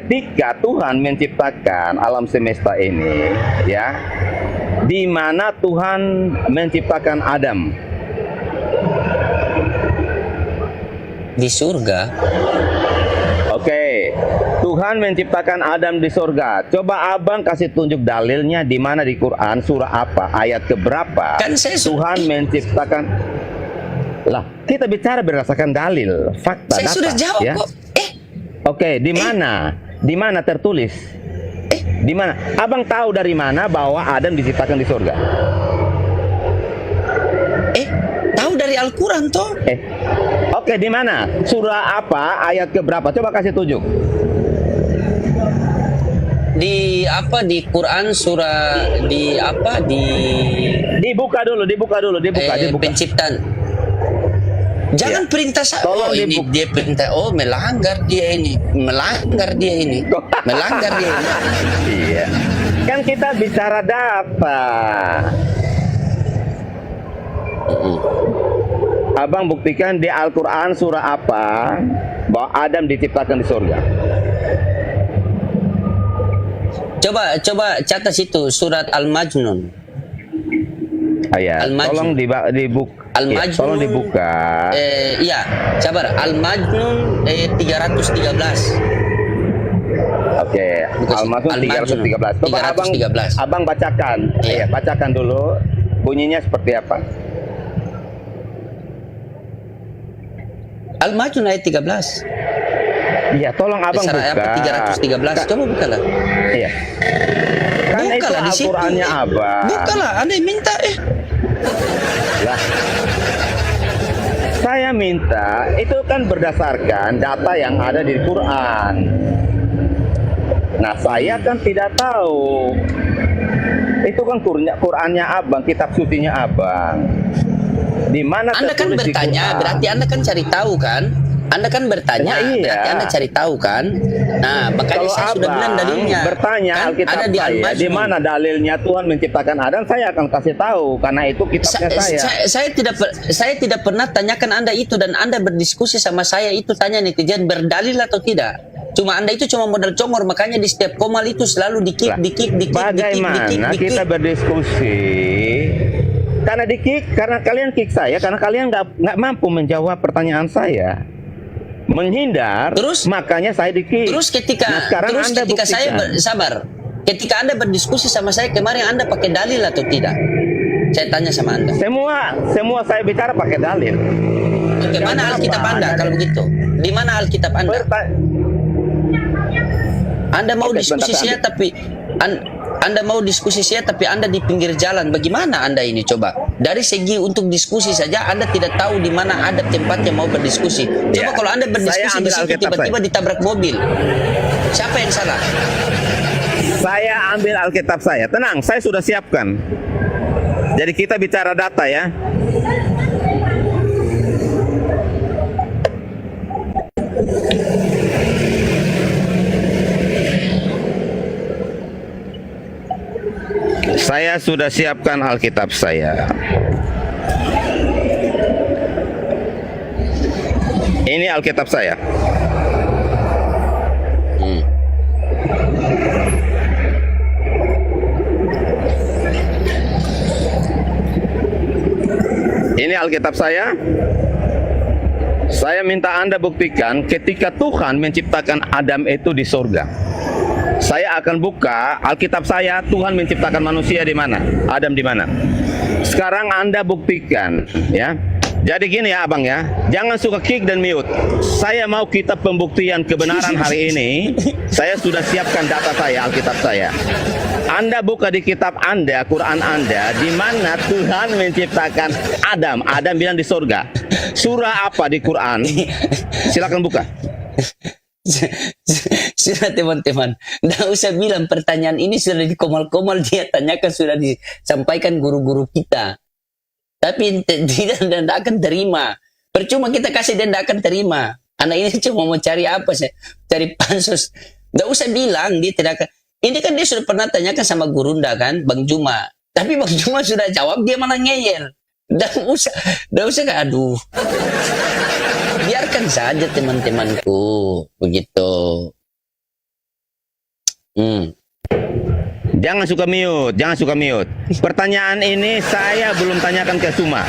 ketika Tuhan menciptakan alam semesta ini, ya, di mana Tuhan menciptakan Adam? Di surga. Oke, Tuhan menciptakan Adam di surga. Coba abang kasih tunjuk dalilnya di mana di Quran, surah apa, ayat keberapa? Kan saya Tuhan menciptakan. Lah, kita bicara berdasarkan dalil, fakta, Saya data. sudah jawab Ya? kok. Oke, di mana? Di mana tertulis? Di mana? Abang tahu dari mana bahwa Adam diciptakan di surga? Tahu dari Al-Quran toh? Oke, di mana? Surah apa? Ayat keberapa? Coba kasih tunjuk. Di apa, di Quran surah di apa, di Dibuka dulu. penciptaan. Jangan perintah saya. Tolong Oh, ini dibuka. dia perintah. Oh, melanggar dia ini. Melanggar dia ini. Iya. Kan kita bicara data. Abang buktikan di Al-Quran surah apa bahwa Adam diciptakan di surga. Coba catat situ surat Al-Majnun. Ayat. Al-Majnun. Tolong dibuka. Al-Majnun. Tolong dibuka. Iya, sabar. Al-Majnun 313. Oke, Al-Majnun 313. Coba 313. abang bacakan. Iya. Iya, bacakan dulu. Bunyinya seperti apa? Al-Majnun ayat 13. Iya, tolong abang Surah buka. apa 313. Coba bukalah. Iya. Kan itu Bukalah di situ. Al-Qur'annya abang. Bukalah, Anda yang minta Lah. Saya minta, itu kan berdasarkan data yang ada di Quran. Nah, saya kan tidak tahu. Itu kan Qurannya abang, kitab sucinya abang. Di mana Anda kan tertulis di bertanya, Quran? berarti Anda kan cari tahu kan? Anda kan bertanya, Nah, iya. berarti Anda cari tahu kan? Nah, makanya Kalau saya sudah bilang dalilnya. bertanya Kan Alkitab ada di saya, Al-Majnun. di mana dalilnya Tuhan menciptakan Adam, saya akan kasih tahu karena itu kitabnya saya. Saya tidak pernah tanyakan Anda itu, dan Anda berdiskusi sama saya itu, tanya netizen berdalil atau tidak. Cuma Anda itu cuma modal congor, makanya di setiap komal itu selalu dikik. Bagaimana kita berdiskusi? Karena kalian kick saya, karena kalian nggak mampu menjawab pertanyaan saya. Menghindar, Terus? makanya saya di-kick. Terus ketika Nah, sekarang Anda saya buktikan. sabar. Ketika Anda berdiskusi sama saya kemarin, Anda pakai dalil atau tidak? Saya tanya sama Anda. Semua saya bicara pakai dalil. Oke, mana Alkitab Anda kalau begitu? Di mana Alkitab Anda? Anda mau Oke, diskusi sebentar, saya tapi Anda mau diskusi saya tapi Anda di pinggir jalan. Bagaimana Anda ini coba? Dari segi untuk diskusi saja Anda tidak tahu di mana ada tempatnya mau berdiskusi. Coba Ya, kalau Anda berdiskusi saya di ambil situ Alkitab tiba-tiba ditabrak mobil. Siapa yang salah? Saya ambil Alkitab saya. Tenang, saya sudah siapkan. Jadi kita bicara data ya. Saya sudah siapkan Alkitab saya. Ini Alkitab saya. Ini Alkitab saya. Saya minta Anda buktikan ketika Tuhan menciptakan Adam itu di surga. Saya akan buka Alkitab saya, Tuhan menciptakan manusia di mana? Adam di mana? Sekarang Anda buktikan, ya. Jadi gini ya abang ya, jangan suka kick dan mute. Saya mau kitab pembuktian kebenaran hari ini. Saya sudah siapkan data saya, Alkitab saya. Anda buka di kitab Anda, Quran Anda, di mana Tuhan menciptakan Adam. Adam bilang di surga. Surah apa di Quran? Silakan buka. Sudah teman-teman, nggak usah bilang pertanyaan ini sudah dikomal-komal, dia tanyakan sudah disampaikan guru-guru kita. Tapi tidak, dan tidak akan terima. Percuma kita kasih, dan tidak akan terima. Anak ini cuma mau cari apa sih? Cari pansus. Nggak usah bilang dia tidak akan. Ini kan dia sudah pernah tanyakan sama gurunda kan, Bang Juma. Tapi Bang Juma sudah jawab, dia malah ngeyel. Nggak usah, aduh. Biarkan saja teman-temanku begitu. Jangan suka mute, jangan suka mute. Pertanyaan ini saya belum tanyakan ke Suma.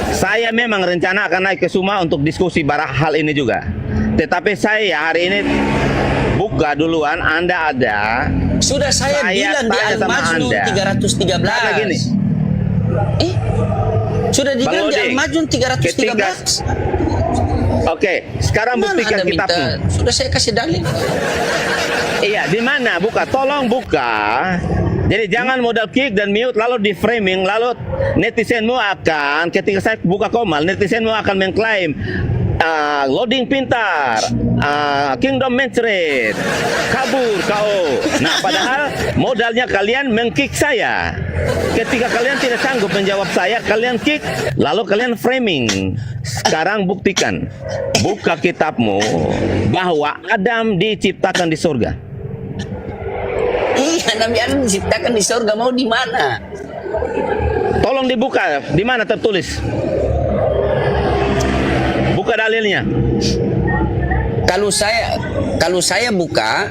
Saya memang rencana akan naik ke Suma untuk diskusi barang hal ini juga. Tetapi saya hari ini buka duluan, Anda ada. Sudah saya bilang di tanya sama Al-Majnun Anda. 313. Karena gini, Sudah dibilang di Bang Oding, Al-Majnun 313. oke, sekarang Mana buktikan Anda minta? kitabmu. Sudah saya kasih dalil. Iya, di mana? Buka, tolong buka. Jadi jangan modal kick dan mute lalu di framing, lalu netizenmu akan ketika saya buka komal, netizenmu akan mengklaim loading pintar, kingdom mencret, kabur kau. Nah, padahal modalnya kalian mengkick saya. Ketika kalian tidak sanggup menjawab saya, kalian kick, lalu kalian framing. Sekarang buktikan, buka kitabmu bahwa Adam diciptakan di surga. Iya, Nabi Adam diciptakan di surga, mau di mana? Tolong dibuka, di mana tertulis? Buka dalilnya. Kalau saya buka,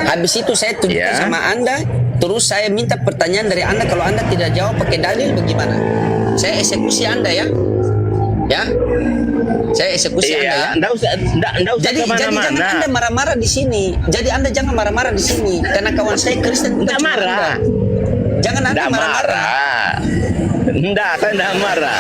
habis itu saya tunjukkan Ya. sama Anda, terus saya minta pertanyaan dari Anda. Kalau Anda tidak jawab pakai dalil, bagaimana? Saya eksekusi Anda ya, ya. Saya eksekusi Anda ya. Iya, enggak usah Jadi jangan kemana-mana. Anda marah-marah di sini. Jadi Anda jangan marah-marah di sini, karena kawan saya Kristen bukan Enggak cuma marah. Anda. Jangan Anda Enggak marah-marah. marah. Enggak, saya enggak marah.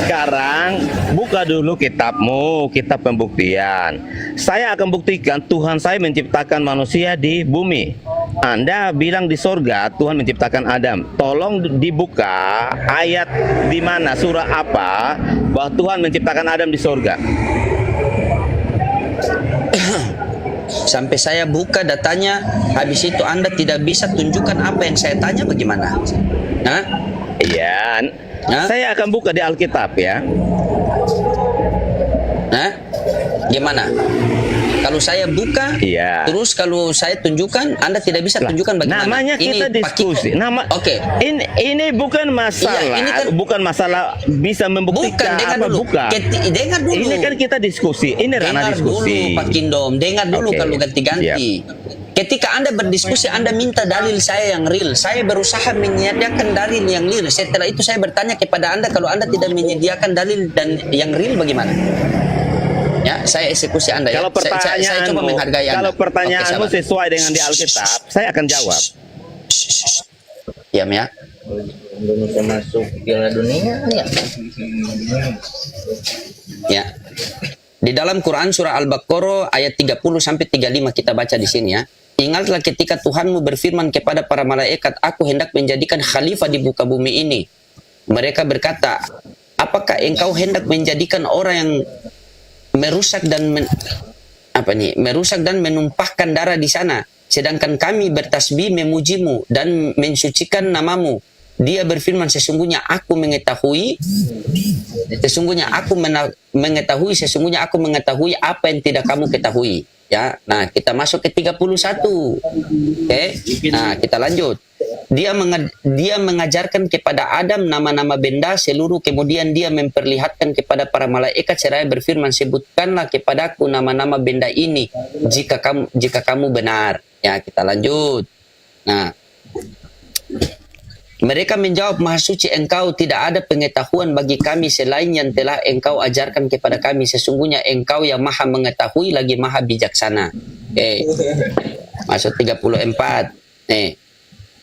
Sekarang buka dulu kitabmu, kitab pembuktian. Saya akan buktikan Tuhan saya menciptakan manusia di bumi. Anda bilang di sorga Tuhan menciptakan Adam. Tolong dibuka ayat di mana, surah apa bahwa Tuhan menciptakan Adam di sorga. Sampai saya buka datanya, habis itu Anda tidak bisa tunjukkan apa yang saya tanya, bagaimana? Hah? Iya. Hah? Saya akan buka di Alkitab ya. Hah? Gimana? Kalau saya buka, Iya. terus kalau saya tunjukkan, Anda tidak bisa Lah, tunjukkan bagaimana? namanya kita Ini Pak Kiko. diskusi. Oke. Ini bukan masalah, Iya, ini kan- bukan masalah bisa Bukan, membuktikan dengar apa dulu. bukan. Dengar dulu. Ini kan kita diskusi. Ini ranah Dengar diskusi. dulu Pak Kindom, dengar dulu Oke. kalau ganti-ganti. Ketika Anda berdiskusi, Anda minta dalil saya yang real. Saya berusaha menyediakan dalil yang real. Setelah itu saya bertanya kepada Anda, kalau Anda tidak menyediakan dalil dan yang real bagaimana? Ya, saya eksekusi Anda ya. Kalau Saya pertanyaanmu, coba menghargai Anda. kalau pertanyaanmu Oke, sabar. sesuai dengan di Alkitab, saya akan jawab. Diam ya. Indonesia masuk Piala Dunia ya. Ya. Di dalam Quran surah Al-Baqarah ayat 30 sampai 35 kita baca di sini ya. Ingatlah ketika Tuhanmu berfirman kepada para malaikat, aku hendak menjadikan khalifah di muka bumi ini. Mereka berkata, apakah engkau hendak menjadikan orang yang merusak dan merusak dan menumpahkan darah di sana, sedangkan kami bertasbih memujimu dan mensucikan namamu. Dia berfirman, sesungguhnya aku mengetahui apa yang tidak kamu ketahui. Ya, nah kita masuk ke 31. Oke, nah kita lanjut. Dia mengajarkan kepada Adam nama-nama benda seluruh, kemudian dia memperlihatkan kepada para malaikat seraya berfirman, sebutkanlah kepadaku nama-nama benda ini jika kamu benar. Ya, kita lanjut. Nah, mereka menjawab, Maha Suci Engkau, tidak ada pengetahuan bagi kami selain yang telah Engkau ajarkan kepada kami. Sesungguhnya Engkau yang Maha mengetahui lagi Maha bijaksana. Oke. Masuk 34.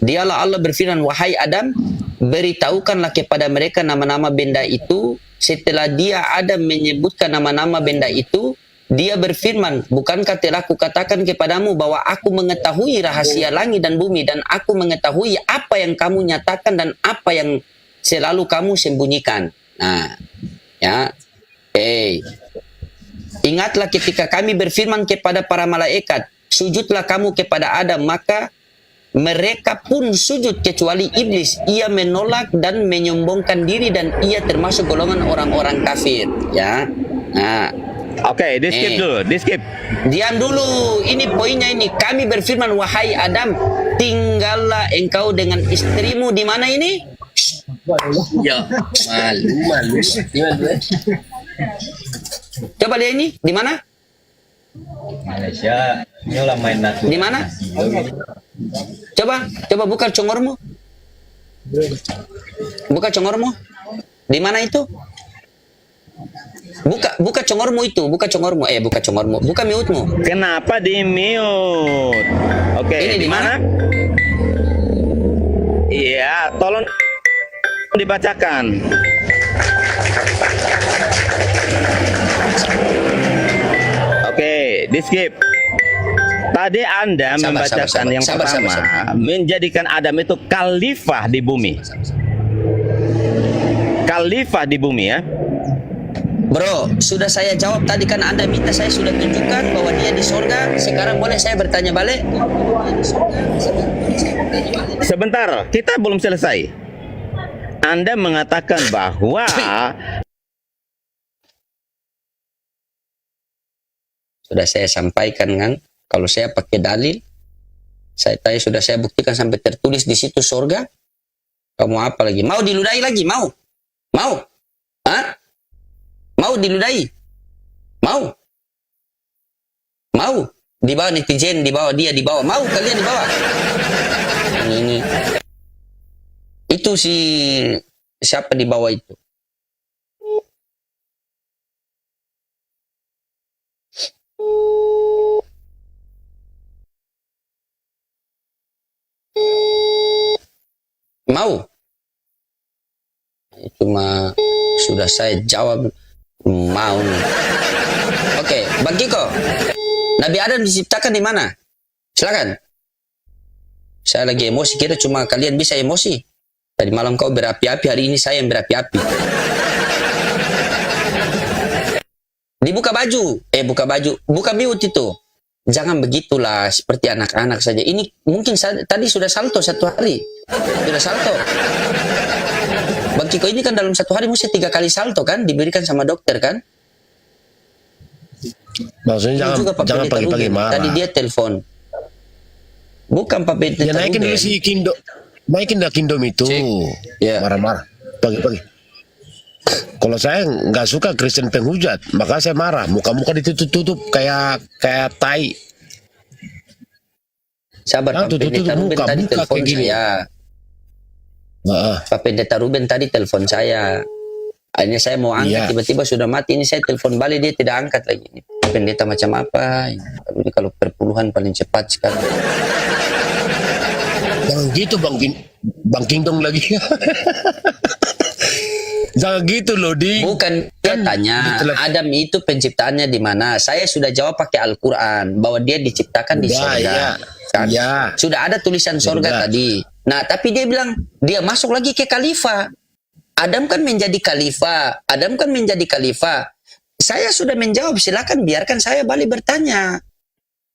Dialah Allah berfirman, wahai Adam, beritahukanlah kepada mereka nama-nama benda itu. Setelah dia Adam menyebutkan nama-nama benda itu, dia berfirman, bukankah telah kukatakan kepadamu bahwa aku mengetahui rahasia langit dan bumi, dan aku mengetahui apa yang kamu nyatakan dan apa yang selalu kamu sembunyikan. Nah, ya, ingatlah ketika kami berfirman kepada para malaikat, sujudlah kamu kepada Adam, maka mereka pun sujud kecuali iblis. Ia menolak dan menyombongkan diri dan ia termasuk golongan orang-orang kafir. Ya, nah. Oke, di skip dulu, di skip. Diam dulu, ini poinnya ini. Kami berfirman, wahai Adam, tinggallah engkau dengan istrimu di mana ini? Ya, malu. Coba lihat ini, di mana? Malaysia, nyola main nasi. Di mana? Coba buka congormu. Buka congormu. Di mana itu? Buka congormu itu, buka congormu. Buka congormu. Buka mute-mu. Kenapa di mute? Oke, Ini di mana? Iya, tolong dibacakan. Oke, di skip. Tadi Anda membacakan yang pertama, menjadikan Adam itu khalifah di bumi. Khalifah di bumi ya. Bro, sudah saya jawab tadi kan Anda minta saya sudah tunjukkan bahwa dia di surga. Sekarang boleh saya bertanya balik? Sebentar, kita belum selesai. Anda mengatakan bahwa sudah saya sampaikan kan, kalau saya pakai dalil, saya tadi sudah saya buktikan sampai tertulis di situ surga. Kamu apa lagi? Mau diludahi lagi? Mau? Hah? Mau diludahi? Mau? Di bawah netizen, di bawah dia, di bawah. Mau kalian di bawah? Ini. Itu si siapa di bawah itu? Mau? Cuma sudah saya jawab mau. Oke, Bang Kiko. Nabi Adam diciptakan di mana? Silakan. Saya lagi emosi, kira cuma kalian bisa emosi. Tadi malam kau berapi-api, hari ini saya yang berapi-api. Dibuka baju, buka mute itu. Jangan begitulah seperti anak-anak saja. Ini mungkin tadi sudah salto 1 hari. Sudah salto. Bang Kiko ini kan dalam 1 hari mesti 3 kali salto kan? Diberikan sama dokter kan? Maksudnya jangan pagi-pagi marah. Tadi dia telepon. Bukan Pak Bete. Ya naikin dulu si Kindo. Naikin dah Kindom itu. Ya. Marah-marah. Pagi-pagi. Kalau saya nggak suka Kristen penghujat, maka saya marah. Muka-muka ditutup-tutup kayak tai. Sabar, Pak Pendeta Ruben tadi telepon saya. Pak Pendeta Ruben tadi telepon saya. Akhirnya saya mau angkat, tiba-tiba sudah mati. Ini saya telepon balik, dia tidak angkat lagi. Pak Pendeta macam apa? Ini kalau perpuluhan paling cepat sekali. Jangan gitu Bang Kingdom lagi. Jangan gitu loh, Ding. Bukan, dia tanya Adam itu penciptaannya di mana. Saya sudah jawab pakai Al-Quran bahwa dia diciptakan di surga. Kan? Sudah ada tulisan surga tadi. Nah, tapi dia bilang dia masuk lagi ke khalifah. Adam kan menjadi khalifah. Saya sudah menjawab, silakan biarkan saya balik bertanya.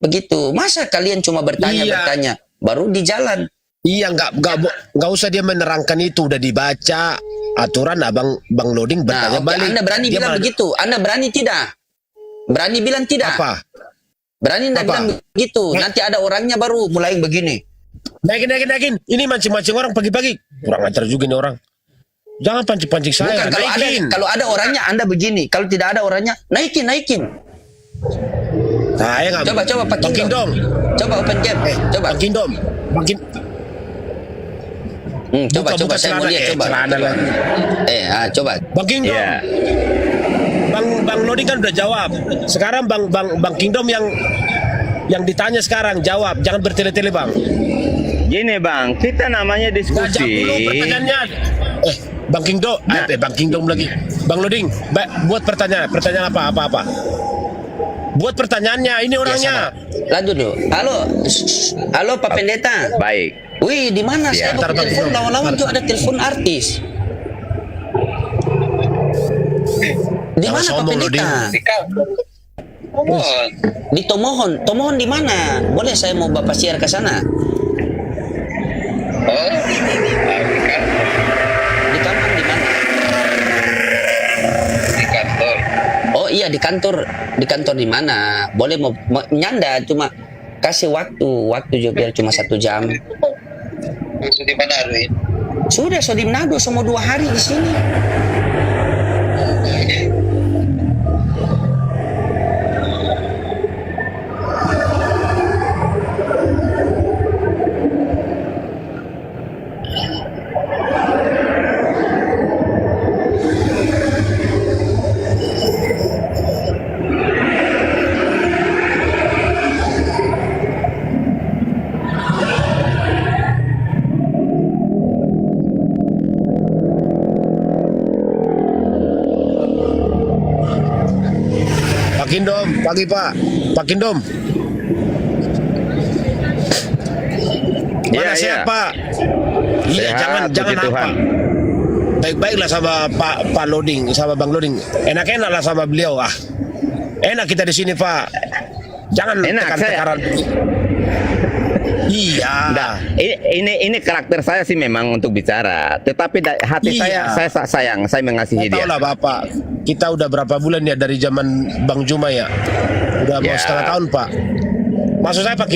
Begitu. Masa kalian cuma bertanya, baru di jalan. Iya, nggak usah dia menerangkan itu, udah dibaca aturan. Bang Loading bertanya balik. Anda berani bilang begitu? Anda berani tidak? Berani bilang tidak? Apa? Berani tidak bilang begitu? Nanti ada orangnya baru mulai begini. Naikin. Ini mancing-mancing orang pagi-pagi. Kurang ajar juga nih orang. Jangan pancing-pancing saya. Bukan, kalau ada orangnya Anda begini. Kalau tidak ada orangnya, naikin. Saya nggak. Coba Pak Kingdom. Coba open game. Coba. Bang Kingdom. Coba saya mau lihat coba. Coba. Bang Kingdom. Bang Lodi kan udah jawab. Sekarang Bang Kingdom yang ditanya sekarang jawab. Jangan bertele-tele, Bang. Gini Bang, kita namanya diskusi. Dulu pertanyaannya. Bang Kingdom lagi. Bang Loding, buat pertanyaan apa? Buat pertanyaannya, ini orangnya. Lanjut dulu. Halo Pak Pendeta. Baik. Wih, di mana saya buka telepon lawan-lawan tuh ada telepon artis. Di mana Pak Pendeta? Di Tomohon. Tomohon di mana? Boleh saya mau Bapak share ke sana? Di kampung di mana? Di kantor. Oh iya di kantor di mana? Boleh mau nyanda cuma kasih waktu juga biar cuma 1 jam. Itu di mana hari? Sudah di Manado semua 2 hari di sini. Pagi Pak, Pak Kindom. Mana Iya, sehat iya. Pak? Iya, Sehat, jangan puji apa. Tuhan. Baik-baiklah sama Pak Loading, sama Bang Loading. Enak-enak lah sama beliau ah. Enak kita di sini Pak. Jangan Enak, tekan-tekaran. Iya. Nggak, ini karakter saya sih memang untuk bicara, tetapi hati Iya. saya sayang, saya mengasihi Tahu dia. lah Bapak, kita udah berapa bulan ya dari zaman Bang Juma ya? Udah mau Ya. setengah tahun Pak. Maksud saya Pak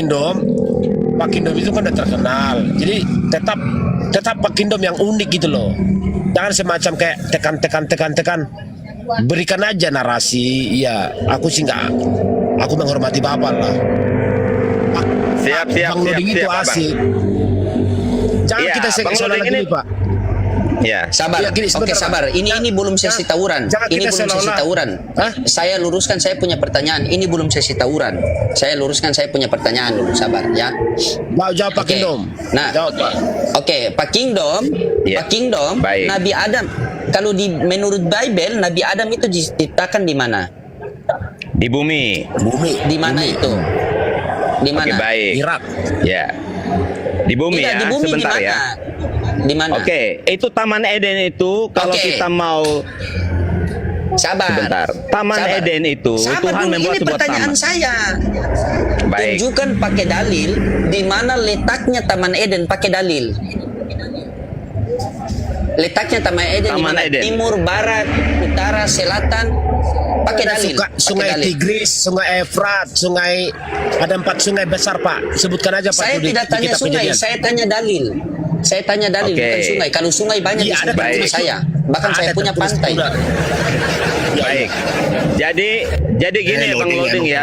Kindom itu kan udah terkenal. Jadi tetap Pak Kindom yang unik gitu loh. Jangan semacam kayak tekan. Berikan aja narasi. Ya, aku sih nggak. Aku menghormati Bapak lah. Siap, Bang Loading itu Abang. asik. Jangan Iya, kita Bang seksual Loading lagi ini- nih Pak. Ya. Sabar, Ya, gini, oke sebentar, sabar. Pak. Ini belum sesi tawuran. Jangan Ini kita belum sesi seolah-olah- tawuran. Hah? Saya luruskan, saya punya pertanyaan. Ini belum sesi tawuran. Saya luruskan, saya punya pertanyaan dulu. Sabar ya. Mau jawab Pak Oke. Kindom. Nah, Jawab Pak. Oke, Pak Kingdom, Ya. Pak Kingdom, Baik. Nabi Adam. Kalau menurut Bible, Nabi Adam itu diciptakan di mana? Di bumi. Di mana itu? Di Oke, mana? baik. Irak. Ya. Di bumi Tidak, ya, di bumi di sebentar mana? ya. Di mana? Oke, itu Taman Eden itu kalau Oke. kita mau Sabar. sebentar. Taman Sabar. Eden itu Sabar Tuhan dulu, membuat ini sebuah pertanyaan taman. saya. Baik. Tunjukkan pakai dalil di mana letaknya Taman Eden, pakai dalil. Letaknya Taman Eden di Taman mana? Eden. Timur, barat, utara, selatan. Pakai dalil. Sungai Pakai dalil. Tigris, Sungai Efrat, ada 4 sungai besar Pak. Sebutkan aja Pak. Saya itu di tidak tanya kitab sungai, Kejadian. saya tanya dalil. Saya tanya dalil, Oke. bukan sungai. Kalau sungai banyak Iya, di ada sekitar rumah tertulis. saya. Bahkan Ada saya punya tertulis pantai. juga. Baik. Jadi gini Bang Loading, Loading ya.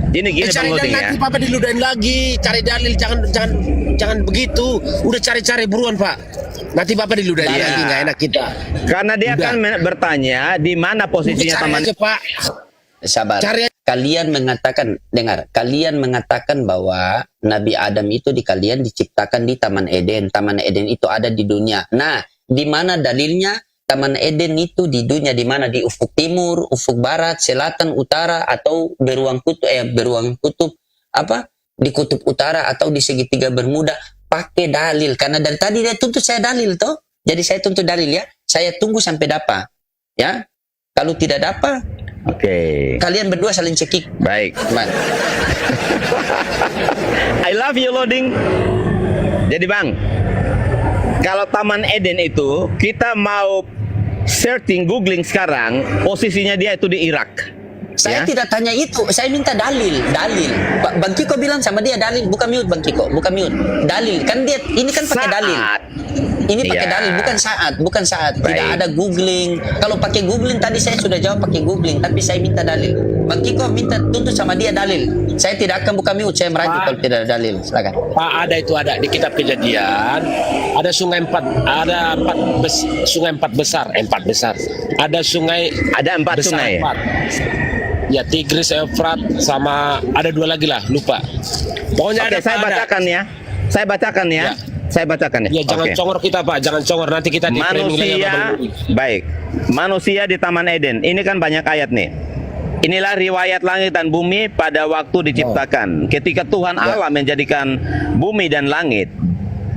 Gini Bang Cari dalil Loading ya. nanti Papa diludahin lagi. Cari dalil, jangan begitu. Udah cari-cari buruan Pak. Nanti Bapak diludahin Iya. lagi, nggak enak kita. Karena dia Udah. kan bertanya di mana posisinya Cari taman. aja Pak. Sabar. Cari aja. Kalian mengatakan, dengar, kalian mengatakan bahwa Nabi Adam itu kalian diciptakan di Taman Eden. Taman Eden itu ada di dunia. Nah, di mana dalilnya Taman Eden itu di dunia? Di mana? Di ufuk timur, ufuk barat, selatan, utara, atau beruang kutub apa? Di kutub utara atau di segitiga Bermuda? Pakai dalil. Karena dari tadi dia tuntut saya dalil toh. Jadi saya tuntut dalil ya. Saya tunggu sampai dapat. Ya. Kalau tidak dapat, Oke. kalian berdua saling cekik. Baik. Baik. I love you Loading. Jadi Bang, kalau Taman Eden itu kita mau searching, googling sekarang, posisinya dia itu di Irak. Saya Ya? tidak tanya itu, saya minta dalil. Bang Kiko bilang sama dia dalil, bukan mute Bang Kiko, bukan mute. Dalil, kan dia ini kan pakai dalil. Saat. Ini pakai Iya. dalil, bukan saat. Tidak Baik. ada googling. Kalau pakai googling tadi saya sudah jawab pakai googling, tapi saya minta dalil. Bang Kiko minta tuntut sama dia dalil. Saya tidak akan buka mute, saya merajuk Pak. kalau tidak ada dalil. Silakan. Pak, ada di kitab Kejadian. Ada sungai sungai empat besar. Ada sungai Ada 4 besar sungai. 4. Ya, Tigris, Efrat, sama ada 2 lagi lah, lupa. Pokoknya Oke, ada saya Pak, ada. bacakan ya. Saya bacakan ya. Ya. Saya bacakan ya. Ya, jangan Oke. congor kita Pak, jangan congor nanti kita di framing lagi sama Bang Manusia, Loading. baik. Manusia di Taman Eden. Ini kan banyak ayat nih. Inilah riwayat langit dan bumi pada waktu diciptakan. Ketika Tuhan Allah menjadikan bumi dan langit,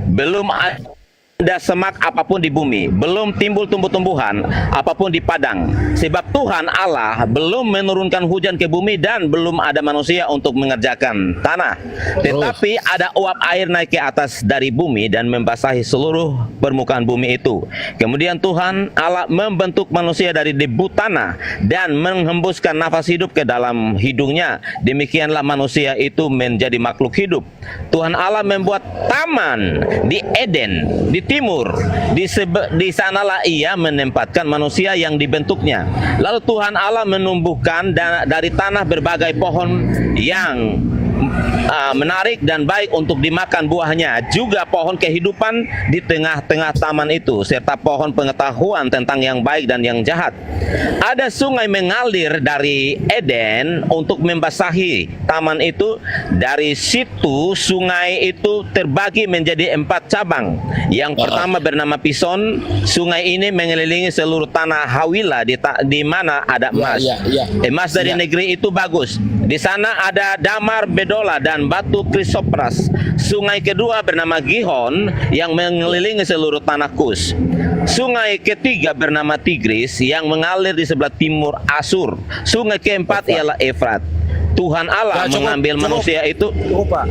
belum ada semak apapun di bumi, belum timbul tumbuh-tumbuhan apapun di padang. Sebab Tuhan Allah belum menurunkan hujan ke bumi dan belum ada manusia untuk mengerjakan tanah. Tetapi ada uap air naik ke atas dari bumi dan membasahi seluruh permukaan bumi itu. Kemudian Tuhan Allah membentuk manusia dari debu tanah dan menghembuskan nafas hidup ke dalam hidungnya. Demikianlah manusia itu menjadi makhluk hidup. Tuhan Allah membuat taman di Eden, di timur. Di sanalah ia menempatkan manusia yang dibentuknya. Lalu Tuhan Allah menumbuhkan dari tanah berbagai pohon yang menarik dan baik untuk dimakan buahnya. Juga pohon kehidupan di tengah-tengah taman itu, serta pohon pengetahuan tentang yang baik dan yang jahat. Ada sungai mengalir dari Eden untuk membasahi taman itu. Dari situ sungai itu terbagi menjadi 4 cabang. Yang pertama bernama Pison. Sungai ini mengelilingi seluruh tanah Hawila di mana ada emas. Emas dari negeri itu bagus. Di sana ada damar bedola dan batu krisopras. Sungai kedua bernama Gihon yang mengelilingi seluruh tanah Kus. Sungai ketiga bernama Tigris yang mengalir di sebelah timur Asur. Sungai keempat ialah Efrat. Tuhan Allah mengambil manusia itu. Cukup, Pak.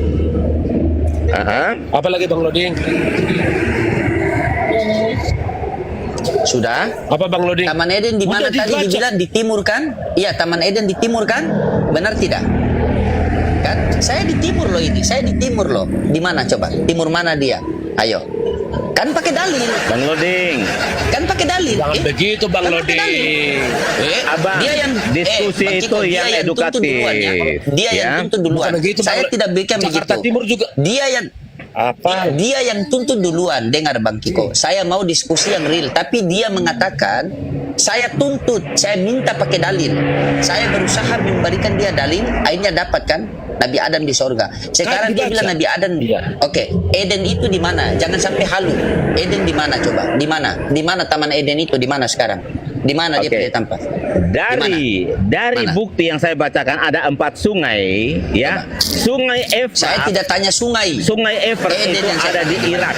Apa lagi Bang Loding? Sudah. Apa Bang Loding? Taman Eden di mana Udah tadi dibaca. dibilang di timur kan? Iya, Taman Eden di timur kan? Benar tidak? Kan? Saya di timur loh ini. Saya di timur loh. Di mana coba? Timur mana dia? Ayo. Kan pakai dalil. Bang Loding, Kan pakai dalil. Jangan begitu Bang Kan pakai dalil. Loding. Abang, Dia yang diskusi Bang itu Kiko, dia yang tuntut edukatif. duluan, ya. Dia yang Ya. tuntut duluan. Bukan begitu, Saya Bang. tidak bikin Jakarta begitu. Timur juga. Dia yang tuntut duluan. Dengar Bang Kiko, saya mau diskusi yang real, tapi dia mengatakan saya tuntut, saya minta pakai dalil. Saya berusaha memberikan dia dalil, akhirnya dapat kan Nabi Adam di sorga. Sekarang dia dibaca. bilang Nabi Adam. Iya. Oke, Eden itu di mana? Jangan sampai halu. Eden di mana coba? Di mana? Di mana Taman Eden itu? Di mana sekarang? Di mana dia Oke. punya tempat? Dari Mana? bukti yang saya bacakan ada 4 sungai, ya. Sungai Saya Efrat. tidak tanya sungai. Sungai Efrat Eden itu yang saya ada di tanya. Irak.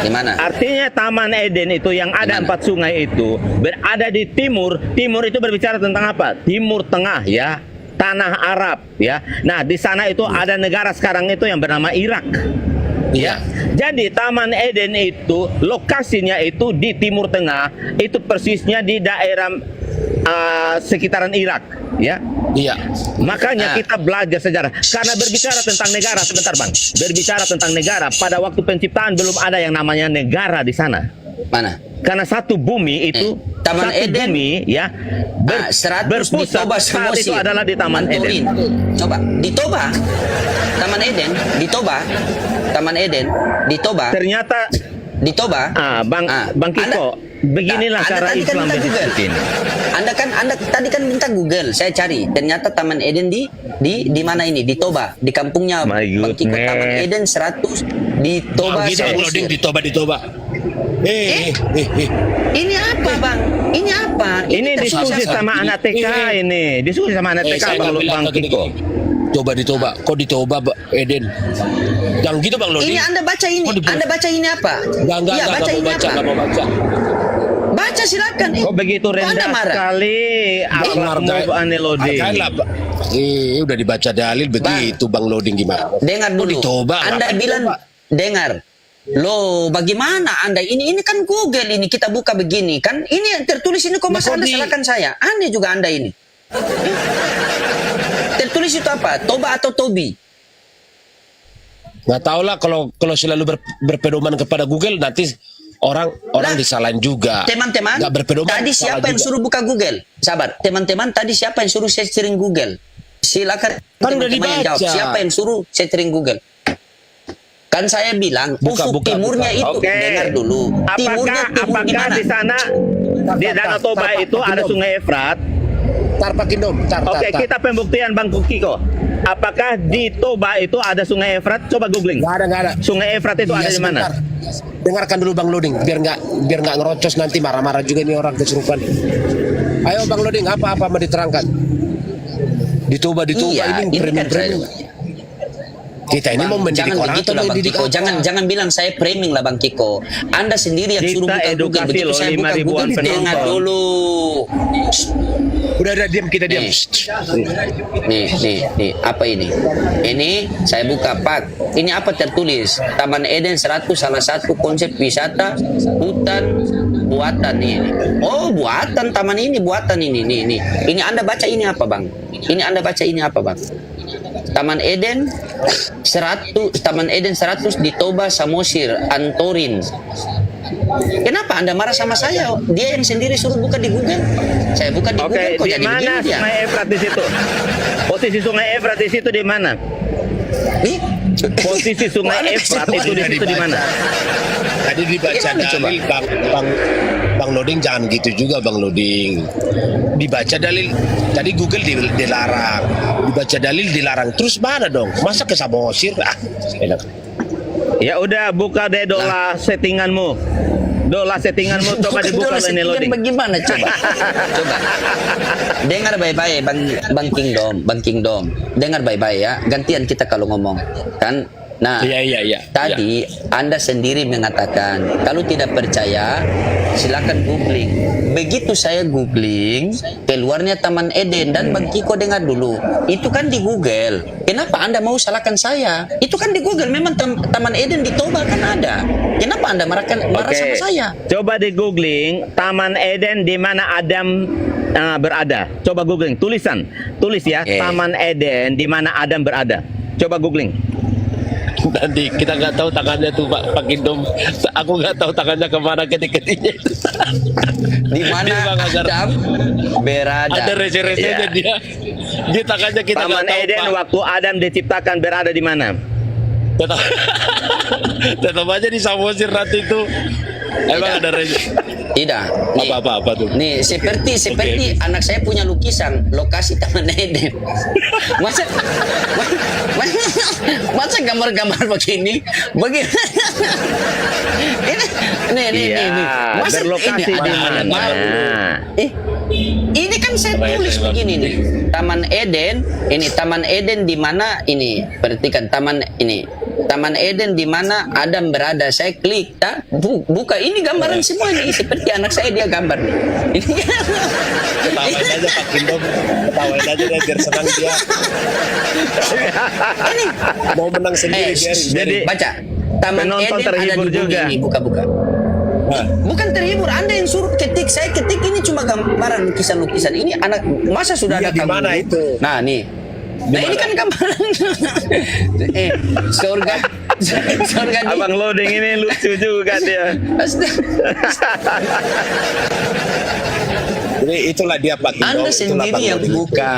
Di mana? Artinya Taman Eden itu yang ada Di mana? 4 sungai itu berada di timur. Timur itu berbicara tentang apa? Timur Tengah, ya. Tanah Arab, ya. Nah, di sana itu ada negara sekarang itu yang bernama Irak. Ya. Jadi Taman Eden itu lokasinya itu di Timur Tengah, itu persisnya di daerah sekitaran Irak, ya. Iya. Makanya kita belajar sejarah. Karena berbicara tentang negara, sebentar Bang. Berbicara tentang negara, pada waktu penciptaan belum ada yang namanya negara di sana. Mana? Karena satu bumi itu, Taman satu Eden. bumi ya, 100 berpusat di Toba saat itu Samosir. adalah di Taman Manturin. Eden. Coba di Toba, Taman Eden, di Toba, Taman Eden, di Toba, Ternyata, di Toba. Bang Kiko, beginilah Anda cara tadi kan Islam minta Google. berdiskusi. Anda tadi kan minta Google, saya cari. Ternyata Taman Eden di mana ini? Di Toba, di kampungnya My Bang Kiko. goodness. Taman Eden 100 di Toba Gitu Bang Loding Samosir. di Toba. Ini apa Bang? Ini apa? Ini diskusi tersusah. sama anak TK ini. Diskusi sama anak TK Saya Bang, nggak bilang Bang gini, Kiko. Coba di Toba. Kok di Toba Eden? Jangan gitu Bang Loding. Ini Anda baca ini. Oh, di- Anda baca ini apa? Enggak, Iya, baca mau ini baca, apa? nggak mau baca. Baca silakan. Kok begitu Kok Anda rendah marah? sekali akhlakmu Ane Loding? Hargain lah, udah dibaca dalil begitu Bang Loding gimana? Dengar Kok dulu. di Toba? Anda Kenapa di bilang Toba? dengar. Loh, bagaimana Anda ini kan Google ini kita buka begini kan? Ini yang tertulis ini kok Nah, masa kok Anda di- salahkan saya? Aneh juga Anda ini. Tertulis itu apa? Toba atau Tobi? Nggak tahu lah kalau selalu berpedoman kepada Google nanti orang Lah, disalahin juga. Teman-teman, Nggak berpedoman. tadi salah siapa yang juga. suruh buka Google? Sabar, teman-teman, tadi siapa yang suruh searching Google? Silakan Kan udah teman-teman yang jawab. dibaca. Siapa yang suruh searching Google? Kan saya bilang ufuk timurnya itu. Oke. Dengar dulu. Timurnya timur di Apakah mana? di sana di Danau Toba itu ada Sungai Efrat? Tar Pak Kindom, tar. Oke, kita pembuktian Bang Kiko. Apakah di Toba itu ada Sungai Efrat? Coba googling. Nggak ada. Sungai Efrat itu ada Iya, di mana? sebentar. Dengarkan dulu Bang Loding, biar nggak ngerocos nanti marah-marah juga ini orang kesurupan. Ayo Bang Loding, apa mau diterangkan? Di Toba Iya, ini kan premium. Kita ini mau mendidik jangan orang begitu atau lah Bang mendidik Kiko. apa? Jangan bilang saya framing lah Bang Kiko. Anda sendiri yang Kita suruh buka Google. edukasi Begitu loh, saya 5 buka ribuan Google, dengar penonton. dulu. Udah diam, kita diam. Nih, apa ini? Ini saya buka Pak. Ini apa tertulis? Taman Eden 100 salah satu konsep wisata hutan buatan ini. Oh, buatan taman ini, buatan ini. Nih. Ini Anda baca ini apa, Bang? Ini Anda baca ini apa, Bang? Taman Eden 100 di Toba Samosir, Antorin. Kenapa Anda marah sama saya? Dia yang sendiri suruh buka di Google. Saya buka di Google Oke, kok di jadi mana begini dia. Sungai Efrat di situ? Posisi Sungai Efrat di situ di mana? Posisi Sungai Efrat itu di situ di mana? Tadi dibaca Gimana coba? dalil Bang Loding, jangan gitu juga Bang Loding. Dibaca dalil tadi Google dilarang, dibaca dalil dilarang. Terus mana dong? Masa ke Samosir? Enak. Ya udah buka deh dola settinganmu. Dola settinganmu coba Bukan dibuka dulu ini settingan loading. bagaimana coba? Coba. Dengar baik-baik Bang Kingdom. Dengar baik-baik ya. Gantian kita kalau ngomong. Kan nah, Iya. tadi Anda sendiri mengatakan kalau tidak percaya silakan googling. Begitu saya googling, keluarnya Taman Eden dan Bang Kiko dengar dulu. Itu kan di Google. Kenapa Anda mau salahkan saya? Itu kan di Google memang Taman Eden di Toba kan ada. Kenapa Anda marah sama saya? Coba di googling Taman Eden di mana Adam berada. Coba googling tulisan. Tulis ya, Oke. Taman Eden di mana Adam berada. Coba googling. Nanti kita nggak tahu tangannya tuh Pak Kingdom. Aku nggak tahu tangannya kemana ketik-ketiknya. Di mana Dia Bang Agar. Adam berada? Ada rese-resenya Iya. dia tangannya kita nggak Taman tahu Eden Pak. waktu Adam diciptakan berada di mana? Tetap, tetap aja di Samosir nanti itu. Emang ada rese. Tidak. Nih, Apa tuh? nih seperti anak saya punya lukisan lokasi Taman Eden. Masa gambar-gambar begini? Nih. Iya, Masa berlokasi ini di ada mana? Ini kan saya tulis begini nih. Taman Eden, ini Taman Eden di mana ini? Perhatikan Taman Eden di mana Adam berada. Saya klik, buka ini gambaran semua nih. Seperti anak saya dia gambar nih. Ini Ketawain aja Pak Kingdom. Ketawain aja deh biar senang dia. ini. Mau menang sendiri biar. Jadi Baca. Taman penonton Eden ada terhibur di bumi juga. ini. Buka. Bukan terhibur, Anda yang suruh ketik. Saya ketik ini cuma gambaran lukisan-lukisan. Ini anak masa sudah Iya, ada di kamu mana dulu? itu? Nah, nih. Nah, ini kan gambaran. Surga di Abang Loading ini lucu juga dia. Jadi itulah dia Pak Kingdom. Anda itulah sendiri Bang yang Loding. buka.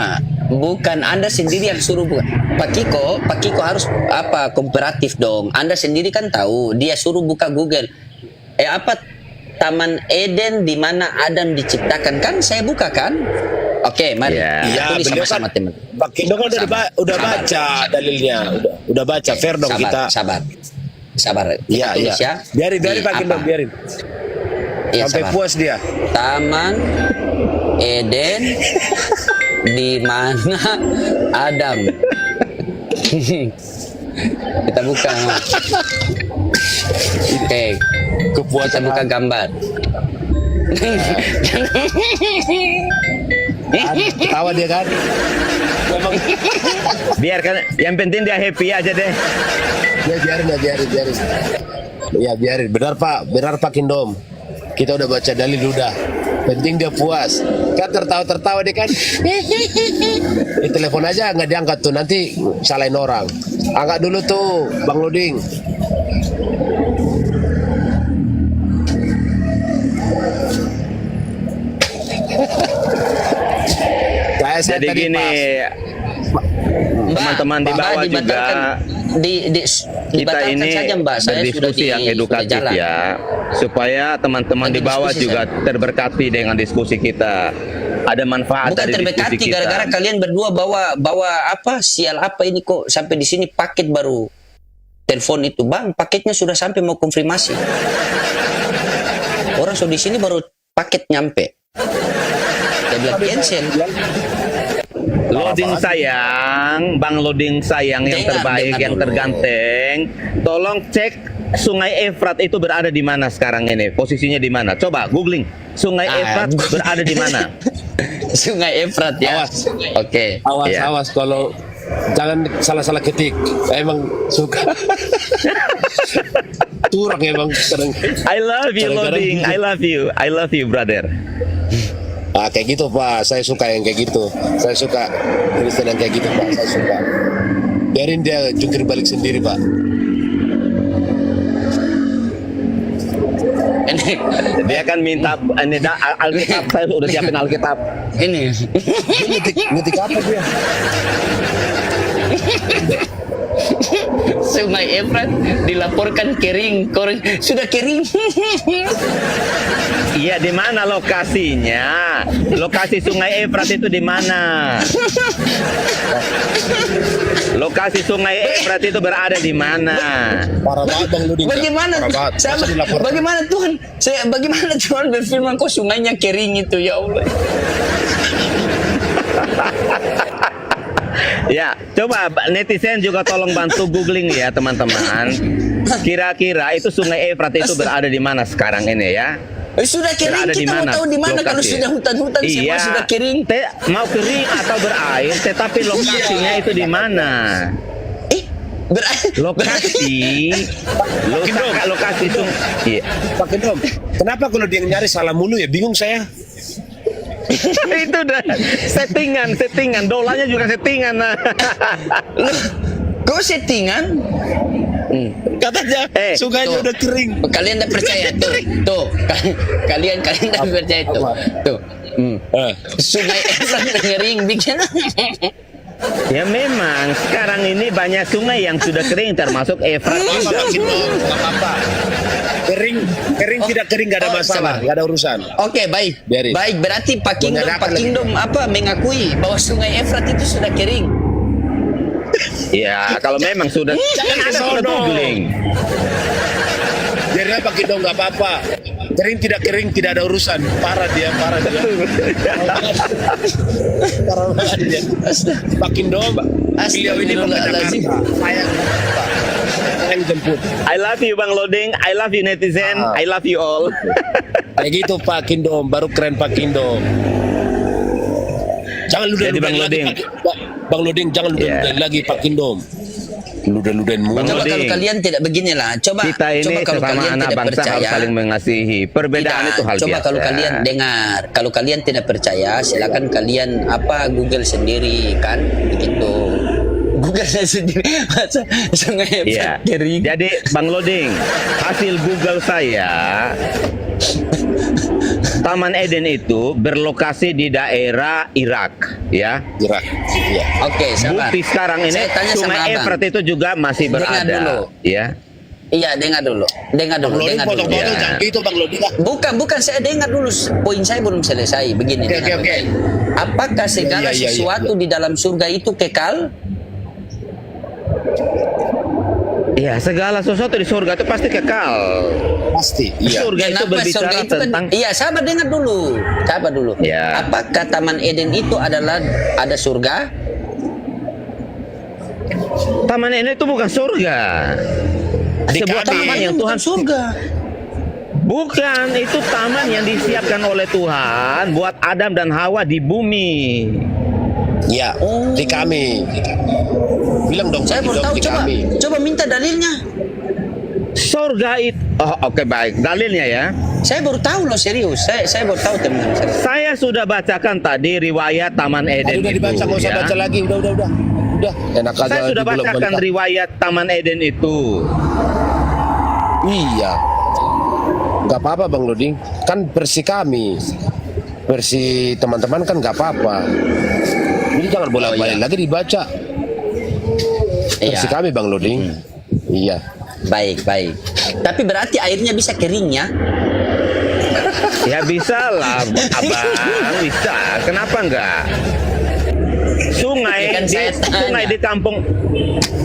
Bukan Anda sendiri yang suruh buka. Pak Kiko harus kooperatif dong. Anda sendiri kan tahu, dia suruh buka Google. Taman Eden di mana Adam diciptakan kan saya buka kan? Oke, mari Iya. kita Iya, tulis beliau sama-sama kan teman. Pak Kingdom kan udah Sabar. baca dalilnya, udah baca. Fair dong kita. Sabar. Kita Iya. tulis ya. Biarin Di Pak Kingdom, apa? biarin. Iya, Sampai sabar. puas dia. Taman Eden di mana Adam. Kita buka. Oke. Kita Kepuasan buka gambar. Ketawa dia kan. Memang Biarkan, yang penting dia happy aja deh. ya biarin. Ya biarin. Benar Pak Kingdom. Kita udah baca dalil udah. Penting dia puas. Kan tertawa dia kan. Telepon aja nggak diangkat tuh, nanti salahin orang. Angkat dulu tuh Bang Loding. Saya Jadi tadi gini, teman-teman di Mbak, bawah juga dibatalkan. kita Dibatalkan ini saja Mbak. Saya berdiskusi yang sudah edukatif jalan. ya, supaya teman-teman di bawah Diskusi juga terberkati dengan diskusi kita. Ada manfaat Bukan dari diskusi terberkati kita. gara-gara kalian berdua bawa apa sial apa ini kok sampai di sini paket baru telepon itu Bang, paketnya sudah sampai mau konfirmasi. Orang sudah di sini baru paket nyampe. Saya bilang cancel. Loading sayang, Bang Loading sayang yang Dengar terbaik, yang dulu. terganteng. Tolong cek Sungai Efrat itu berada di mana sekarang ini? Posisinya di mana? Coba googling. Sungai Efrat berada di mana? Sungai Efrat ya. Awas. Oke. Ya. Awas kalau jangan salah-salah ketik. Emang suka. Turang emang kadang. I love you Kadang-kadang Loading, gitu. I love you brother. Ah, kayak gitu Pak, saya suka yang kayak gitu. Saya suka Kristen yang kayak gitu Pak, saya suka. Biarin dia jungkir balik sendiri Pak. Ini Dia kan minta ini Alkitab, saya udah siapin Alkitab. ini. Dia ngetik apa dia? Sungai Efrat dilaporkan kering, sudah kering. Iya, di mana lokasinya? Lokasi Sungai Efrat itu di mana? Lokasi Sungai Efrat itu berada di mana? Parah banget Bang Luding. Bagaimana Parah banget. sama, Masa dilaporkan? bagaimana Tuhan? Bagaimana Tuhan berfirman kok sungainya kering itu ya Allah? Ya, coba netizen juga tolong bantu googling ya teman-teman. Kira-kira itu Sungai Efrat itu berada di mana sekarang ini ya? Sudah kering, Berada di kita mau mana tahu di mana kalau lokasi? sudah hutan-hutan semua Iya, sudah kering. mau kering atau berair, tetapi lokasinya itu di mana? Lokasi, lokasi iya. Pak Kindom, kenapa kalau dia nyari salah mulu ya? Bingung saya. Itu udah settingan, dolanya juga settingan. Nah. Kok settingan? Katanya sungainya tuh. udah kering. Kalian tidak percaya tuh. Kalian tidak percaya tuh. Sungai Efrat kering bikin. Ya memang sekarang ini banyak sungai yang sudah kering termasuk Efrat Apa juga. Pak Kindom? Nggak apa-apa. Kering tidak kering nggak ada masalah, nggak ada urusan. Oke, baik. Biarin. Baik, berarti Pak Menyerahkan Kingdom mengakui bahwa Sungai Efrat itu sudah kering. Ya kalau memang sudah kan ada sudah googling. Jadi Pak Kindom nggak apa-apa. Kering tidak ada urusan. Parah dia. Parah banget dia. Pak Kindom, beliau ini bukan Astagfirullahaladzim. Jakarta. Saya yang jemput. I love you Bang Loding, I love you netizen, I love you all. Kayak gitu Pak Kindom, baru keren Pak Kindom. Jangan Jadi, Bang ludahin lagi Loding. Bang Loding, jangan ludahin lagi Pak Kindom. Ludahin mulu. Bang Coba kalau Loding. kalian tidak beginilah, coba Kita ini kalau sesama kalian anak tidak bangsa harus percaya, saling mengasihi. Perbedaan tidak, itu hal coba biasa. kalau kalian dengar, kalau kalian tidak percaya, silakan kalian Google sendiri kan, begitu. Google sendiri masa Sungai Iya. Efrat kering. Jadi Bang Loding, hasil Google saya, Taman Eden itu berlokasi di daerah Irak, ya. Irak. Iya. Oke, sabar. Bukti sekarang ini Saya tanya sama Sungai Abang. Efrat itu juga masih Dengar berada, dulu. ya. Iya, dengar dulu. Bang Loding potong-potong ya. jangan gitu Bang Loding. Bukan saya dengar dulu, poin saya belum selesai. Begini. Oke, dengar oke. baik. Apakah segala Iya. sesuatu di dalam surga itu kekal? Iya, segala sesuatu di surga itu pasti kekal. Pasti. Iya. Surga itu Kenapa berbicara surga itu tentang iya, sabar dengar dulu. Ya. Apakah Taman Eden itu ada surga? Taman Eden itu bukan surga. Sebuah kami. taman yang Tuhan surga. Bukan, itu taman yang disiapkan oleh Tuhan buat Adam dan Hawa di bumi. Iya. Di kami. Bilang dong Saya Pak baru Kindom, tahu, di kami. coba minta dalilnya. Surga itu, oke, baik, dalilnya ya. Saya baru tahu loh, serius. Saya baru tahu teman-teman. Serius. Saya sudah bacakan tadi riwayat Taman Eden Udah itu. dibaca, nggak usah ya. baca lagi. Udah. Enak aja. Saya sudah dibilang bacakan mentah. riwayat Taman Eden itu. Iya. Gak apa-apa Bang Loding. Kan versi kami. Versi teman-teman kan gak apa-apa. Jadi jangan bolak-balik lagi dibaca. Versi Iya. kami Bang Loding. Iya. Baik. Tapi berarti airnya bisa kering ya? Ya bisa lah, Abang, bisa. Kenapa enggak? Sungai Kan di, saya tanya. sungai di kampung.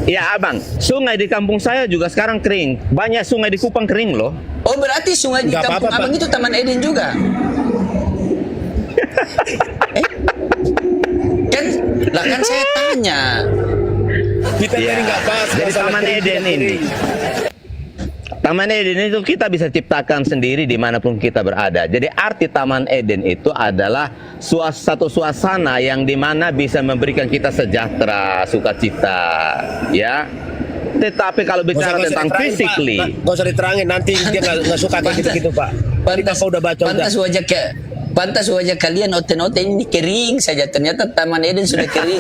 Ya Abang, sungai di kampung saya juga sekarang kering. Banyak sungai di Kupang kering loh. Oh, berarti sungai di Nggak kampung apa-apa, Abang Pak. itu Taman Eden juga? Kan saya tanya. Kita Ya, jadi gak bahas jadi masalah Taman kering, Eden tidak ini. kering. Taman Eden itu kita bisa ciptakan sendiri dimanapun kita berada. Jadi arti Taman Eden itu adalah satu suasana yang dimana bisa memberikan kita sejahtera, sukacita, ya. Tetapi kalau bicara Nggak usah tentang diterangin, physically, Pak. Nggak usah diterangin, nanti dia nggak suka kayak gitu-gitu Pak. Kita kau udah baca udah. Pantas wajah kalian oten-oten ini kering saja. Ternyata Taman Eden sudah kering.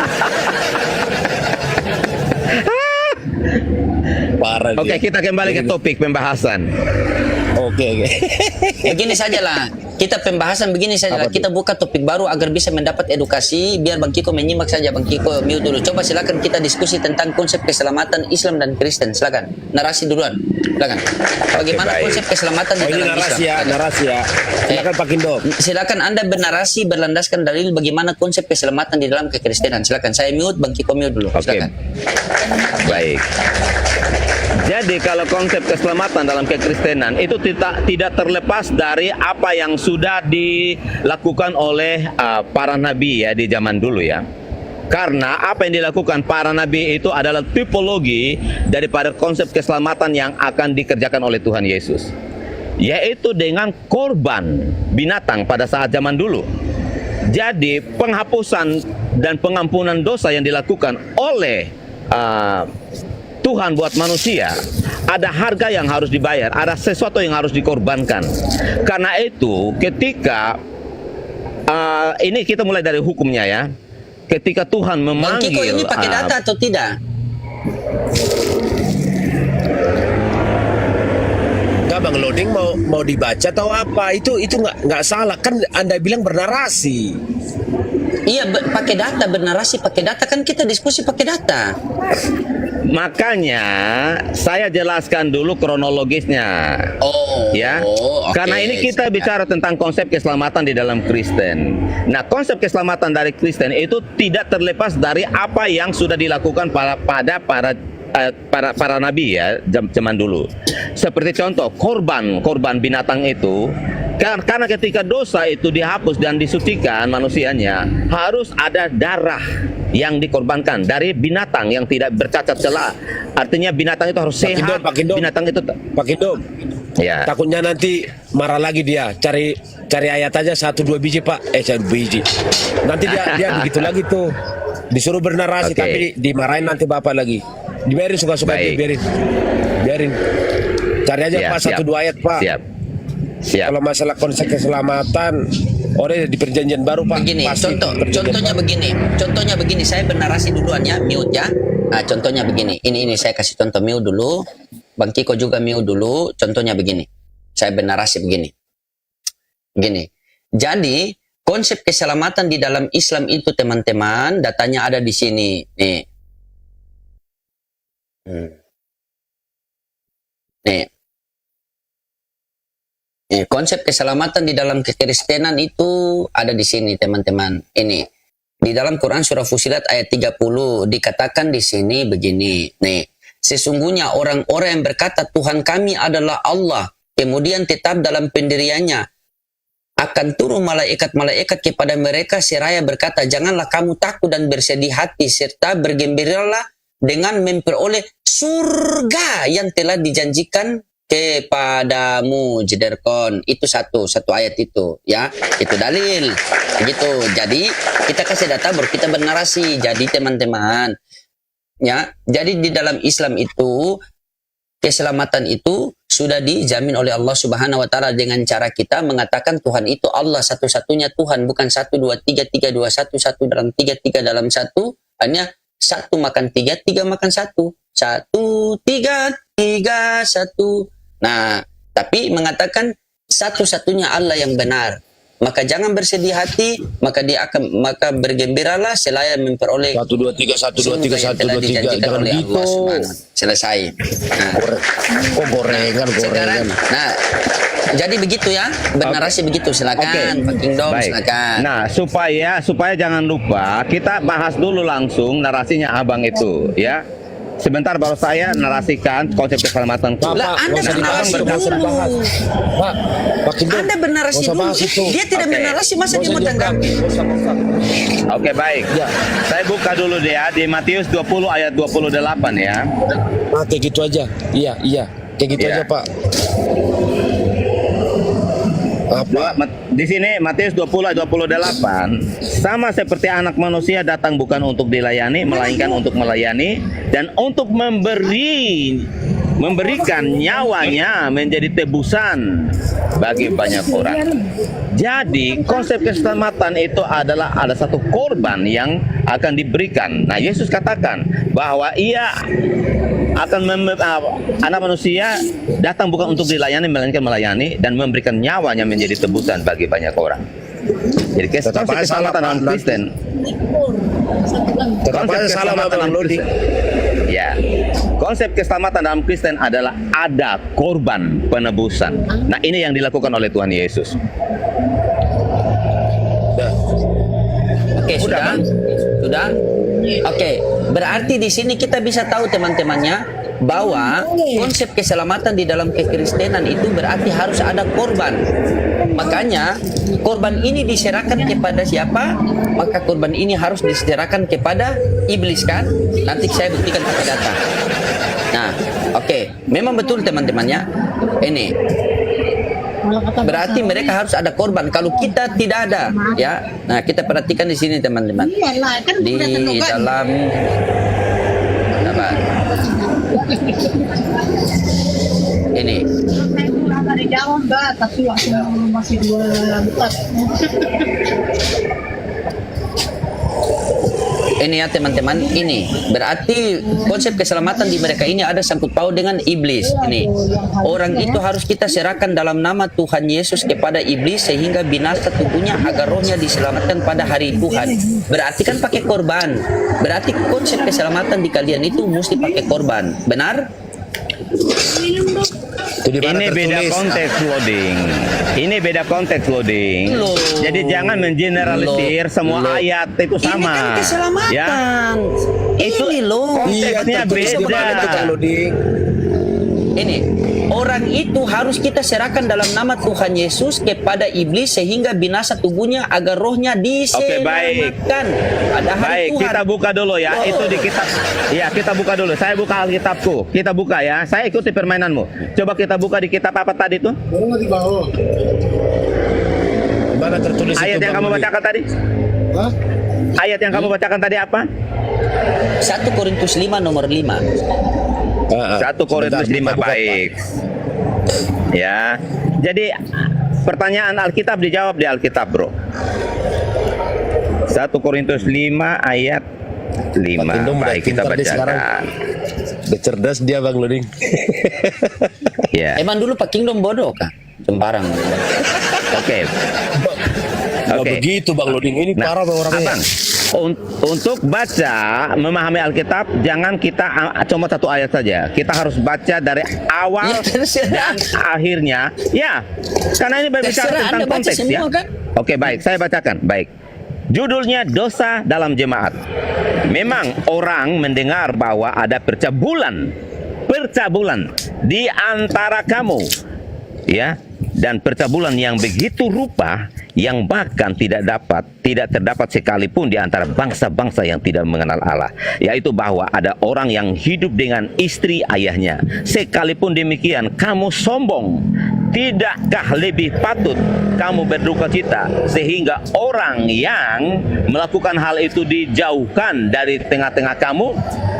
Parah oke, dia. kita kembali ke topik pembahasan. Oke. Begini sajalah. Kita pembahasan begini saja. Apa Kita buka topik baru agar bisa mendapat edukasi. Biar Bang Kiko menyimak saja. Bang Kiko mute dulu. Coba silakan kita diskusi tentang konsep keselamatan Islam dan Kristen. Silakan. Narasi duluan. Silakan. Bagaimana baik. konsep keselamatan di Oh, ini dalam narasi Islam? ya, narasi ya. Silakan Pak Kindo. Silakan Anda bernarasi berlandaskan dalil bagaimana konsep keselamatan di dalam kekristenan. Silakan. Saya mute, Bang Kiko mute dulu. Oke. Silakan. Baik. Jadi kalau konsep keselamatan dalam kekristenan itu tidak terlepas dari apa yang sudah dilakukan oleh para nabi ya di zaman dulu ya. Karena apa yang dilakukan para nabi itu adalah tipologi daripada konsep keselamatan yang akan dikerjakan oleh Tuhan Yesus. Yaitu dengan korban binatang pada saat zaman dulu. Jadi penghapusan dan pengampunan dosa yang dilakukan oleh Tuhan buat manusia, ada harga yang harus dibayar, ada sesuatu yang harus dikorbankan. Karena itu ketika ini kita mulai dari hukumnya ya. Ketika Tuhan Bang Kiko memanggil ini pakai data atau tidak? Enggak Bang, loading mau dibaca atau apa? Itu nggak salah kan, Anda bilang bernarasi. Iya, pakai data, bernarasi pakai data, kan kita diskusi pakai data. Makanya saya jelaskan dulu kronologisnya. Oh, Ya, oke. karena ini kita bicara tentang konsep keselamatan di dalam Kristen. Nah, konsep keselamatan dari Kristen itu tidak terlepas dari apa yang sudah dilakukan pada para nabi ya zaman dulu. Seperti contoh korban binatang itu, karena ketika dosa itu dihapus dan disucikan manusianya, harus ada darah yang dikorbankan dari binatang yang tidak bercacat celah. Artinya binatang itu harus sehat. Pak Kindo. Binatang itu Pak Kindo, ya. takutnya nanti marah lagi dia. Cari ayat aja 1-2 biji Pak. 1 biji. Nanti dia begitu lagi tuh. Disuruh bernarasi Oke. tapi dimarahin nanti Bapak lagi. Dibiarin suka-suka, Baik. biarin. Cari aja Pak 1-2 ayat Pak. Siap. Kalau masalah konsep keselamatan, orang di perjanjian baru Pak. Begini, pasti perjanjian contohnya begini, saya bernarasi duluan ya, mute ya. Nah, contohnya begini, ini saya kasih contoh mute dulu, Bang Kiko juga mute dulu. Contohnya begini, saya bernarasi begini. Jadi konsep keselamatan di dalam Islam itu teman-teman, datanya ada di sini, nih. Nih. Konsep keselamatan di dalam kekristenan itu ada di sini teman-teman. Ini di dalam Quran surah Fusilat ayat 30 dikatakan di sini begini. Nih, sesungguhnya orang-orang yang berkata Tuhan kami adalah Allah, kemudian tetap dalam pendiriannya, akan turun malaikat-malaikat kepada mereka seraya berkata, janganlah kamu takut dan bersedih hati serta bergembiralah dengan memperoleh surga yang telah dijanjikan kepadamu. Jederkon itu satu ayat itu ya, itu dalil begitu. Jadi kita kasih data baru kita bernarasi. Jadi teman-teman ya, jadi di dalam Islam itu keselamatan itu sudah dijamin oleh Allah Subhanahu wa taala dengan cara kita mengatakan Tuhan itu Allah, satu-satunya Tuhan, bukan 1 2 3 3 2 1 1 dalam 3 3 dalam 1, hanya 1 makan 3 3 makan 1 1 3 3 1. Nah, tapi mengatakan satu-satunya Allah yang benar. Maka jangan bersedih hati, maka bergembiralah selaya memperoleh 1 2 3 1 2 3 1 2 3. Jangan oleh gitu. Allah Subhanahu. Selesai. Nah, Oh gorengan. sekarang, nah, jadi begitu ya, bernarasi begitu. Silakan, Pak Kingdom, Baik. silakan. Nah, supaya jangan lupa, kita bahas dulu langsung narasinya Abang itu, ya. Sebentar baru saya narasikan konsep keselamatan. Lah, Anda bernarasi dulu. Pak Kindo, Anda bernarasi nggak usah dulu. bahas itu. Dia tidak Oke. bernarasi, masa dia mau tanggapi? Oke, baik. Ya. Saya buka dulu deh ya di Matius 20 ayat 28 ya. Nah, kayak gitu aja. Iya. Kayak gitu Iya. aja Pak. Apa? Di sini Matius 20 ayat 28, sama seperti anak manusia datang bukan untuk dilayani melainkan untuk melayani dan untuk memberikan nyawanya menjadi tebusan bagi banyak orang. Jadi konsep keselamatan itu adalah ada satu korban yang akan diberikan. Nah, Yesus katakan bahwa ia anak manusia datang bukan untuk dilayani melainkan melayani dan memberikan nyawanya menjadi tebusan bagi banyak orang. Jadi Tetap konsep aja salah, keselamatan dalam Pak. Kristen, Tetap konsep aja salah keselamatan Bang dalam Lodi. Kristen, ya, konsep keselamatan dalam Kristen adalah ada korban penebusan. Nah, ini yang dilakukan oleh Tuhan Yesus. Dah. Oke, Udah, sudah? Bang? Sudah? Oke, berarti di sini kita bisa tahu teman-temannya bahwa konsep keselamatan di dalam kekristenan itu berarti harus ada korban. Makanya korban ini diserahkan kepada siapa? Maka korban ini harus diserahkan kepada iblis kan? Nanti saya buktikan pakai data. Nah, oke, memang betul teman-temannya. Ini berarti mereka harus ada korban. Kalau kita tidak ada, ya. Nah, kita perhatikan di sini teman-teman. Iyalah, kan Di udah tentukan. dalam apa? Ini Saya dari Jawa enggak, tapi waktu masih 24. ini ya teman-teman, ini berarti konsep keselamatan di mereka ini ada sangkut paut dengan iblis. Ini orang itu harus kita serahkan dalam nama Tuhan Yesus kepada iblis sehingga binasa tubuhnya agar rohnya diselamatkan pada hari Tuhan. Berarti kan pakai korban. Berarti konsep keselamatan di kalian itu mesti pakai korban. Benar? Itu di mana Ini beda tertulis? konteks loading. Ini beda konteks loading. Loh. Jadi jangan mengeneralisir Loh. semua Loh. ayat itu sama. Ini kan keselamatan. Ya. Itu ini loh. Iya, Konteksnya tertulis di beda. mana itu Bang Lodi? Ini orang itu harus kita serahkan dalam nama Tuhan Yesus kepada iblis sehingga binasa tubuhnya agar rohnya Oke, baik. diselamatkan pada hari Baik, Tuhan. kita buka dulu ya. Wow. Itu di kitab. Ya, kita buka dulu. Saya buka Alkitabku. Kita buka ya. Saya ikuti permainanmu. Coba kita buka di kitab apa tadi tuh? Di bawah. Di mana tertulis Ayat itu yang Bang kamu Lodi? bacakan tadi? Hah? Ayat yang kamu bacakan tadi apa? 1 Korintus 5 nomor 5. 1 Korintus 5, Buka. baik. Ya. Jadi pertanyaan Alkitab dijawab di Alkitab, Bro. 1 Korintus 5 ayat 5. Indom udah Baik, kita pintar dia sekarang. bacakan. Udah cerdas dia Bang Lodi. Ya. Emang dulu Pak Kingdom bodoh kah? Sembarang. Oke. Nggak Oke. begitu Bang Lodi. Ini Nah, parah Bang orangnya. Abang, untuk baca, memahami Alkitab, jangan kita cuma satu ayat saja. Kita harus baca dari awal Ya, terserah. dan akhirnya. Ya, karena ini berbicara Terserah, tentang Anda baca konteks ya. semua, kan? Oke, baik, saya bacakan. Baik. Judulnya dosa dalam jemaat. Memang orang mendengar bahwa ada percabulan di antara kamu, ya, dan percabulan yang begitu rupa yang bahkan tidak terdapat sekalipun di antara bangsa-bangsa yang tidak mengenal Allah, yaitu bahwa ada orang yang hidup dengan istri ayahnya. Sekalipun demikian kamu sombong. Tidakkah lebih patut kamu berduka cita sehingga orang yang melakukan hal itu dijauhkan dari tengah-tengah kamu?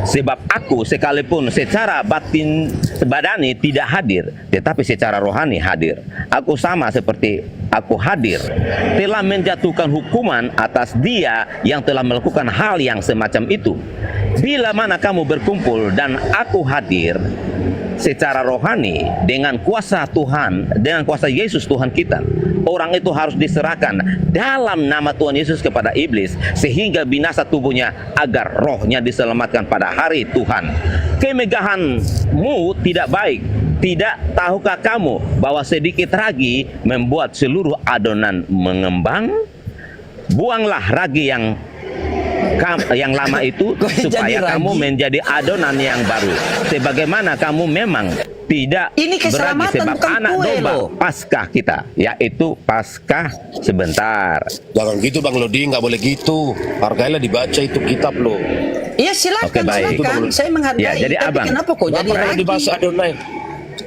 Sebab aku sekalipun secara badani tidak hadir, tetapi secara rohani hadir. Aku sama seperti aku hadir, telah menjatuhkan hukuman atas dia yang telah melakukan hal yang semacam itu. Bila mana kamu berkumpul dan aku hadir secara rohani dengan kuasa Tuhan, dengan kuasa Yesus Tuhan kita, orang itu harus diserahkan dalam nama Tuhan Yesus kepada iblis sehingga binasa tubuhnya agar rohnya diselamatkan pada hari Tuhan. Kemegahanmu tidak baik. Tidak tahukah kamu bahwa sedikit ragi membuat seluruh adonan mengembang? Buanglah ragi yang lama itu supaya Jadi kamu ragi. menjadi adonan yang baru. Sebagaimana kamu memang tidak Ini keselamatan, beragi sebab bukan anak kue domba loh. Paskah kita, yaitu Paskah sebentar. Jangan gitu Bang Lodi, nggak boleh gitu. Hargailah dibaca itu kitab lo. Iya silakan, Oke, baik. silakan. Saya menghargai. Ya, jadi tapi Abang, kenapa kok jadi Nggak perlu lagi? dibahas adonai.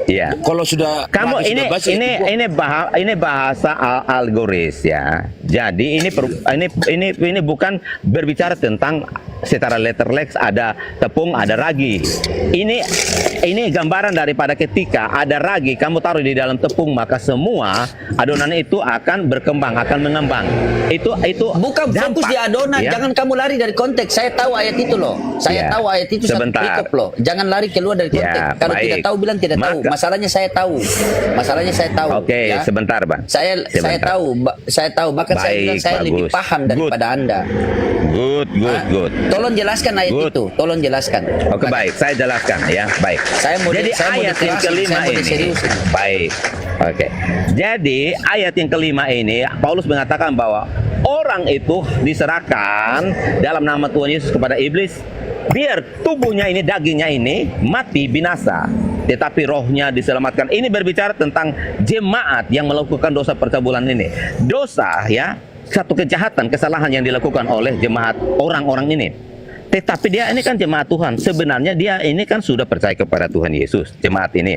Iya. Kalau sudah Kamu mati, ini sudah basi, ini bahasa algoris ya. Jadi ini bukan berbicara tentang secara letterlex ada tepung ada ragi. Ini gambaran daripada ketika ada ragi kamu taruh di dalam tepung maka semua adonan itu akan berkembang akan mengembang. Itu Bukan fokus dampak, di adonan, ya. jangan kamu lari dari konteks. Saya tahu ayat itu loh. Saya Ya, tahu ayat itu satu sebentar. perikop loh. Jangan lari keluar dari konteks. Ya, Kalau baik. tidak tahu bilang tidak tahu. Maka- Masalahnya saya tahu. Masalahnya saya tahu. Oke, ya. sebentar, Bang. Saya Sebentar. tahu, saya tahu. Bahkan saya Baik, bilang saya lebih bagus. paham daripada Anda. Good. Tolong jelaskan ayat Good. itu. Tolong jelaskan. Oke, baik, saya jelaskan ya. Baik. Jadi Jadi ayat yang kelima ini. serius. Baik. Oke. Jadi ayat yang kelima ini Paulus mengatakan bahwa orang itu diserahkan dalam nama Tuhan Yesus kepada iblis biar tubuhnya ini dagingnya ini mati binasa tetapi rohnya diselamatkan. Ini berbicara tentang jemaat yang melakukan dosa percabulan ini. Dosa ya, satu kejahatan, kesalahan yang dilakukan oleh jemaat orang-orang ini. Tetapi dia ini kan jemaat Tuhan. Sebenarnya dia ini kan sudah percaya kepada Tuhan Yesus, jemaat ini.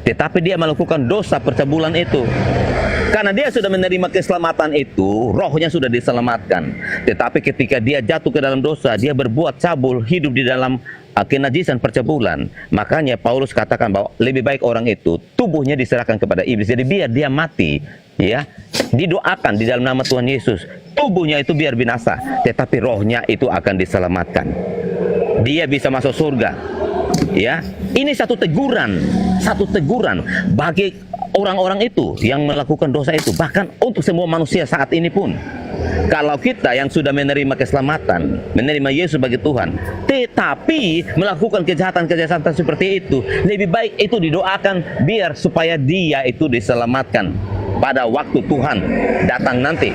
Tetapi dia melakukan dosa percabulan itu. Karena dia sudah menerima keselamatan itu, rohnya sudah diselamatkan. Tetapi ketika dia jatuh ke dalam dosa, dia berbuat cabul, hidup di dalam kenajisan percabulan. Makanya Paulus katakan bahwa lebih baik orang itu tubuhnya diserahkan kepada iblis. Jadi biar dia mati, ya, didoakan di dalam nama Tuhan Yesus. Tubuhnya itu biar binasa, tetapi rohnya itu akan diselamatkan. Dia bisa masuk surga. Ya, ini satu teguran bagi orang-orang itu yang melakukan dosa itu, bahkan untuk semua manusia saat ini pun. Kalau kita yang sudah menerima keselamatan, menerima Yesus sebagai Tuhan, tetapi melakukan kejahatan-kejahatan seperti itu, lebih baik itu didoakan biar supaya dia itu diselamatkan pada waktu Tuhan datang nanti.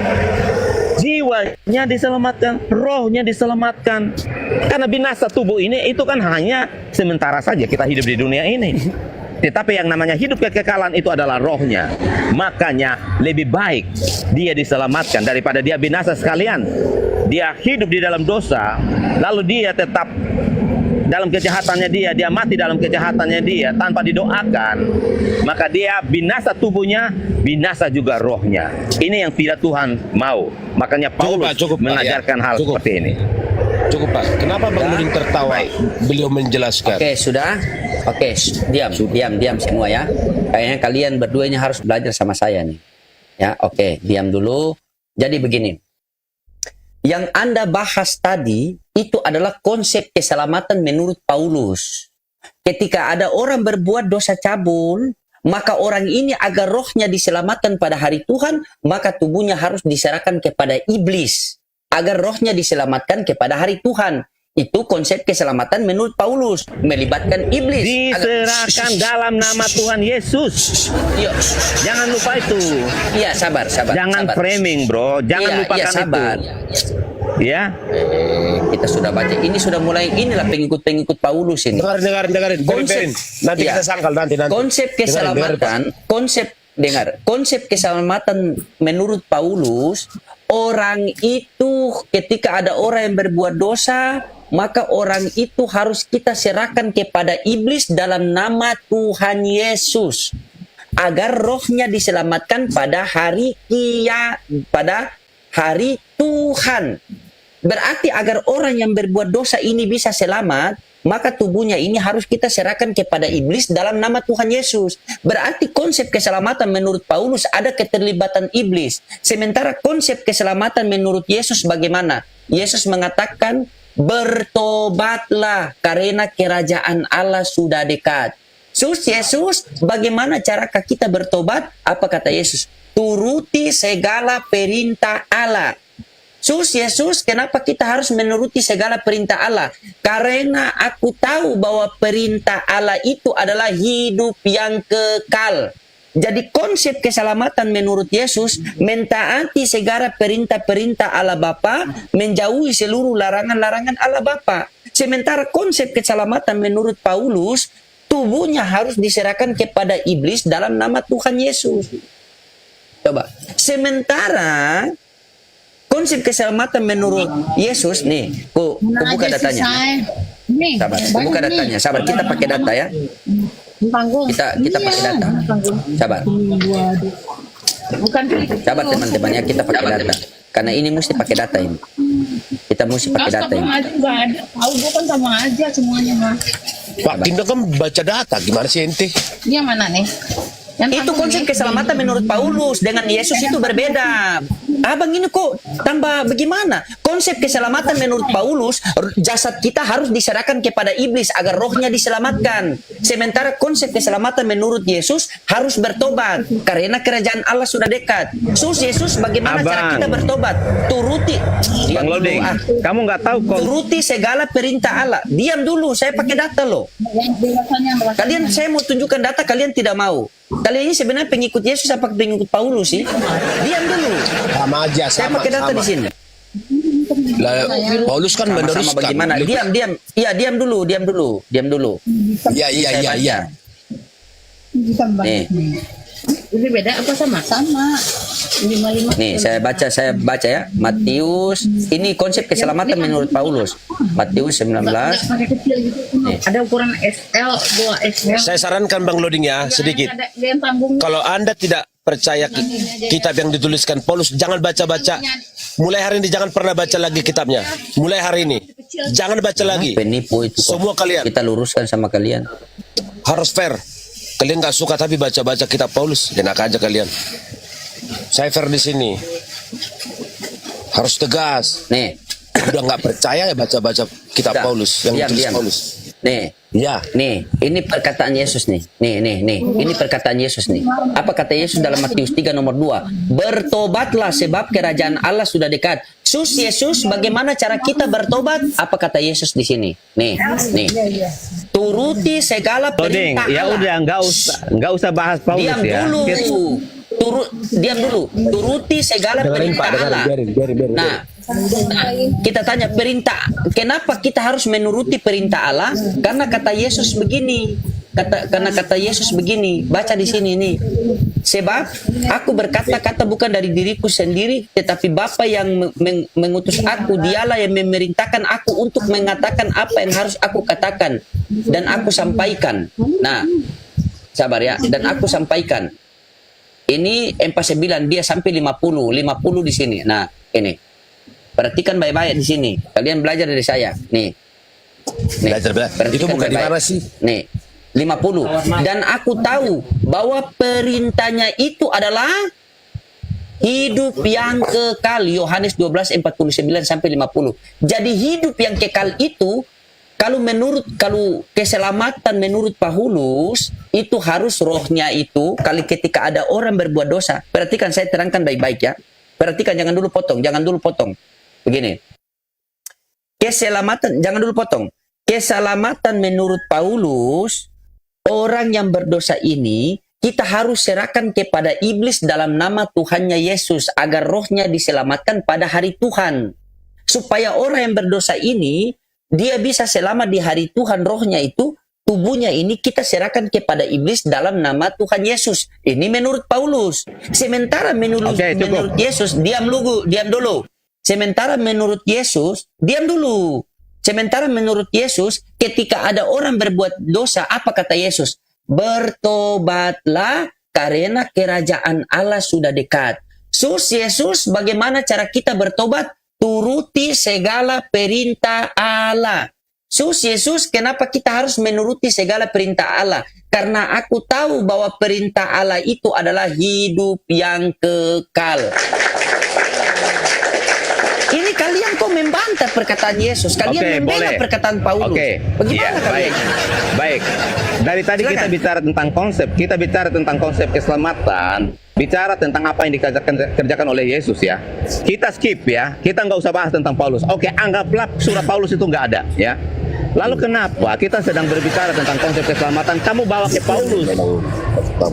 Jiwanya diselamatkan, rohnya diselamatkan. Karena binasa tubuh ini itu kan hanya sementara saja kita hidup di dunia ini. Tetapi yang namanya hidup kekekalan itu adalah rohnya. Makanya lebih baik dia diselamatkan daripada dia binasa sekalian. Dia hidup di dalam dosa, lalu dia tetap dalam kejahatannya dia mati dalam kejahatannya dia tanpa didoakan, maka dia binasa tubuhnya, binasa juga rohnya. Ini yang tidak Tuhan mau. Makanya Paulus Cukup, Pak, mengajarkan ya. hal Cukup. seperti ini. Cukup Pak. Kenapa Bang Nudin tertawa? Beliau menjelaskan. Oke, sudah. Oke, diam semua ya. Kayaknya kalian berdua ini harus belajar sama saya nih. Ya, oke, diam dulu. Jadi begini. Yang Anda bahas tadi itu adalah konsep keselamatan menurut Paulus. Ketika ada orang berbuat dosa cabul, maka orang ini agar rohnya diselamatkan pada hari Tuhan, maka tubuhnya harus diserahkan kepada iblis. Agar rohnya diselamatkan kepada hari Tuhan. Itu konsep keselamatan menurut Paulus. Melibatkan iblis. Diserahkan dalam nama Tuhan Yesus. Yuk. Jangan lupa itu. Iya, sabar. Jangan sabar. framing, bro. Jangan lupakan sabar. itu. Ya. Kita sudah baca. Ini sudah mulai, inilah pengikut-pengikut Paulus ini. Dengarin. Berin. Nanti Iya. kita sangkal nanti. Konsep keselamatan, konsep keselamatan menurut Paulus, orang itu ketika ada orang yang berbuat dosa, maka orang itu harus kita serahkan kepada iblis dalam nama Tuhan Yesus agar rohnya diselamatkan pada hari Tuhan. Berarti agar orang yang berbuat dosa ini bisa selamat, maka tubuhnya ini harus kita serahkan kepada iblis dalam nama Tuhan Yesus. Berarti konsep keselamatan menurut Paulus ada keterlibatan iblis. Sementara konsep keselamatan menurut Yesus bagaimana? Yesus mengatakan, bertobatlah karena kerajaan Allah sudah dekat. Yesus, bagaimana cara kita bertobat? Apa kata Yesus? Turuti segala perintah Allah. Yesus, kenapa kita harus menuruti segala perintah Allah? Karena aku tahu bahwa perintah Allah itu adalah hidup yang kekal. Jadi konsep keselamatan menurut Yesus, mentaati segala perintah-perintah Allah Bapa, menjauhi seluruh larangan-larangan Allah Bapa. Sementara konsep keselamatan menurut Paulus, tubuhnya harus diserahkan kepada iblis dalam nama Tuhan Yesus. Coba. Sementara konsep keselamatan menurut Yesus nih, ku buka datanya. Sabar, ku buka datanya. Sabar, kita pakai data ya. Tanggung. Kita pakai data. Sabar. Bukan Sabar teman-teman ya, kita pakai data. Karena ini mesti pakai data ini. Kita mesti pakai data ini. aja nggak ada. Tahu gue kan sama aja semuanya mah. Pak Kindo kan baca data, gimana sih ente? Dia mana nih? Itu konsep keselamatan menurut Paulus dengan Yesus itu berbeda. Abang ini kok tambah bagaimana? Konsep keselamatan menurut Paulus, jasad kita harus diserahkan kepada iblis agar rohnya diselamatkan. Sementara konsep keselamatan menurut Yesus harus bertobat karena kerajaan Allah sudah dekat. Yesus bagaimana cara kita bertobat? Turuti. Bang Loding, kamu nggak tahu kok. Turuti segala perintah Allah. Diam dulu, saya pakai data loh. Kalian, saya mau tunjukkan data, kalian tidak mau. Kalian ini sebenarnya pengikut Yesus apa pengikut Paulus sih? Diam dulu. Sama aja, Saya sama. pakai data di sini. Lah, Paulus kan Sama meneruskan. bagaimana? Diam. Iya, diam dulu. Iya. Nih, Ini beda apa sama? Sama. 55. nih saya baca ya. Matius, ini konsep keselamatan menurut Paulus. Matius 19. Pakai kecil gitu. Ada ukuran SL, 2 XL. Saya sarankan Bang Loding ya, sedikit. Ada yang tanggung. Kalau Anda tidak percaya kitab yang dituliskan Paulus, jangan baca-baca. Mulai hari ini jangan pernah baca lagi kitabnya. Mulai hari ini. Jangan baca lagi. Penipu itu. Semua kalian. Kita luruskan sama kalian. Harus fair. Kalian nggak suka tapi baca-baca kitab Paulus, enak aja kalian. Saya fair di sini. Harus tegas. Nih, Udah nggak percaya ya baca-baca kitab Dah. Paulus yang ditulis Diam. Paulus. nih. Ya. Nih, ini perkataan Yesus nih. Nih. Ini perkataan Yesus nih. Apa kata Yesus dalam Matius 3 nomor 2? Bertobatlah sebab kerajaan Allah sudah dekat. Yesus, bagaimana cara kita bertobat? Apa kata Yesus di sini? Nih. Turuti segala Loding, perintah ya Allah. udah nggak usah bahas Paulus Diam ya. dulu. Diam dulu. Turuti segala perintah Allah. Nah, kita tanya perintah. Kenapa kita harus menuruti perintah Allah? Karena kata Yesus begini. Karena kata Yesus begini. Baca di sini nih. Sebab aku berkata-kata bukan dari diriku sendiri, tetapi Bapa yang mengutus aku, dialah yang memerintahkan aku untuk mengatakan apa yang harus aku katakan dan aku sampaikan. Nah, sabar ya. Dan aku sampaikan. Ini 49, dia sampai 50 di sini. Nah, ini. Perhatikan baik-baik di sini. Kalian belajar dari saya. Nih. Belajar. Itu bukan di mana sih? Nih. 50. Dan aku tahu bahwa perintahnya itu adalah hidup yang kekal. Yohanes 12:49 sampai 50. Jadi hidup yang kekal itu kalau keselamatan menurut Paulus itu harus rohnya itu kali ketika ada orang berbuat dosa. Perhatikan, saya terangkan baik-baik ya. Perhatikan, jangan dulu potong. Begini. Keselamatan, jangan dulu potong. Keselamatan menurut Paulus, orang yang berdosa ini kita harus serahkan kepada iblis dalam nama Tuhannya Yesus agar rohnya diselamatkan pada hari Tuhan. Supaya orang yang berdosa ini dia bisa selamat di hari Tuhan, rohnya itu, tubuhnya ini kita serahkan kepada iblis dalam nama Tuhan Yesus. Ini menurut Paulus. Sementara menurut Yesus, diam dulu. Sementara menurut Yesus, ketika ada orang berbuat dosa, apa kata Yesus? Bertobatlah karena kerajaan Allah sudah dekat. Yesus, bagaimana cara kita bertobat? Turuti segala perintah Allah. Yesus, kenapa kita harus menuruti segala perintah Allah? Karena aku tahu bahwa perintah Allah itu adalah hidup yang kekal. Ini kalian kok membantah perkataan Yesus. Kalian membela perkataan Paulus. Bagaimana kalian? Baik. Dari tadi Silakan. kita bicara tentang konsep keselamatan, bicara tentang apa yang dikerjakan oleh Yesus ya. Kita skip ya. Kita nggak usah bahas tentang Paulus. Oke, anggaplah surat Paulus itu nggak ada ya. Lalu kenapa kita sedang berbicara tentang konsep keselamatan, kamu bawa ke Paulus?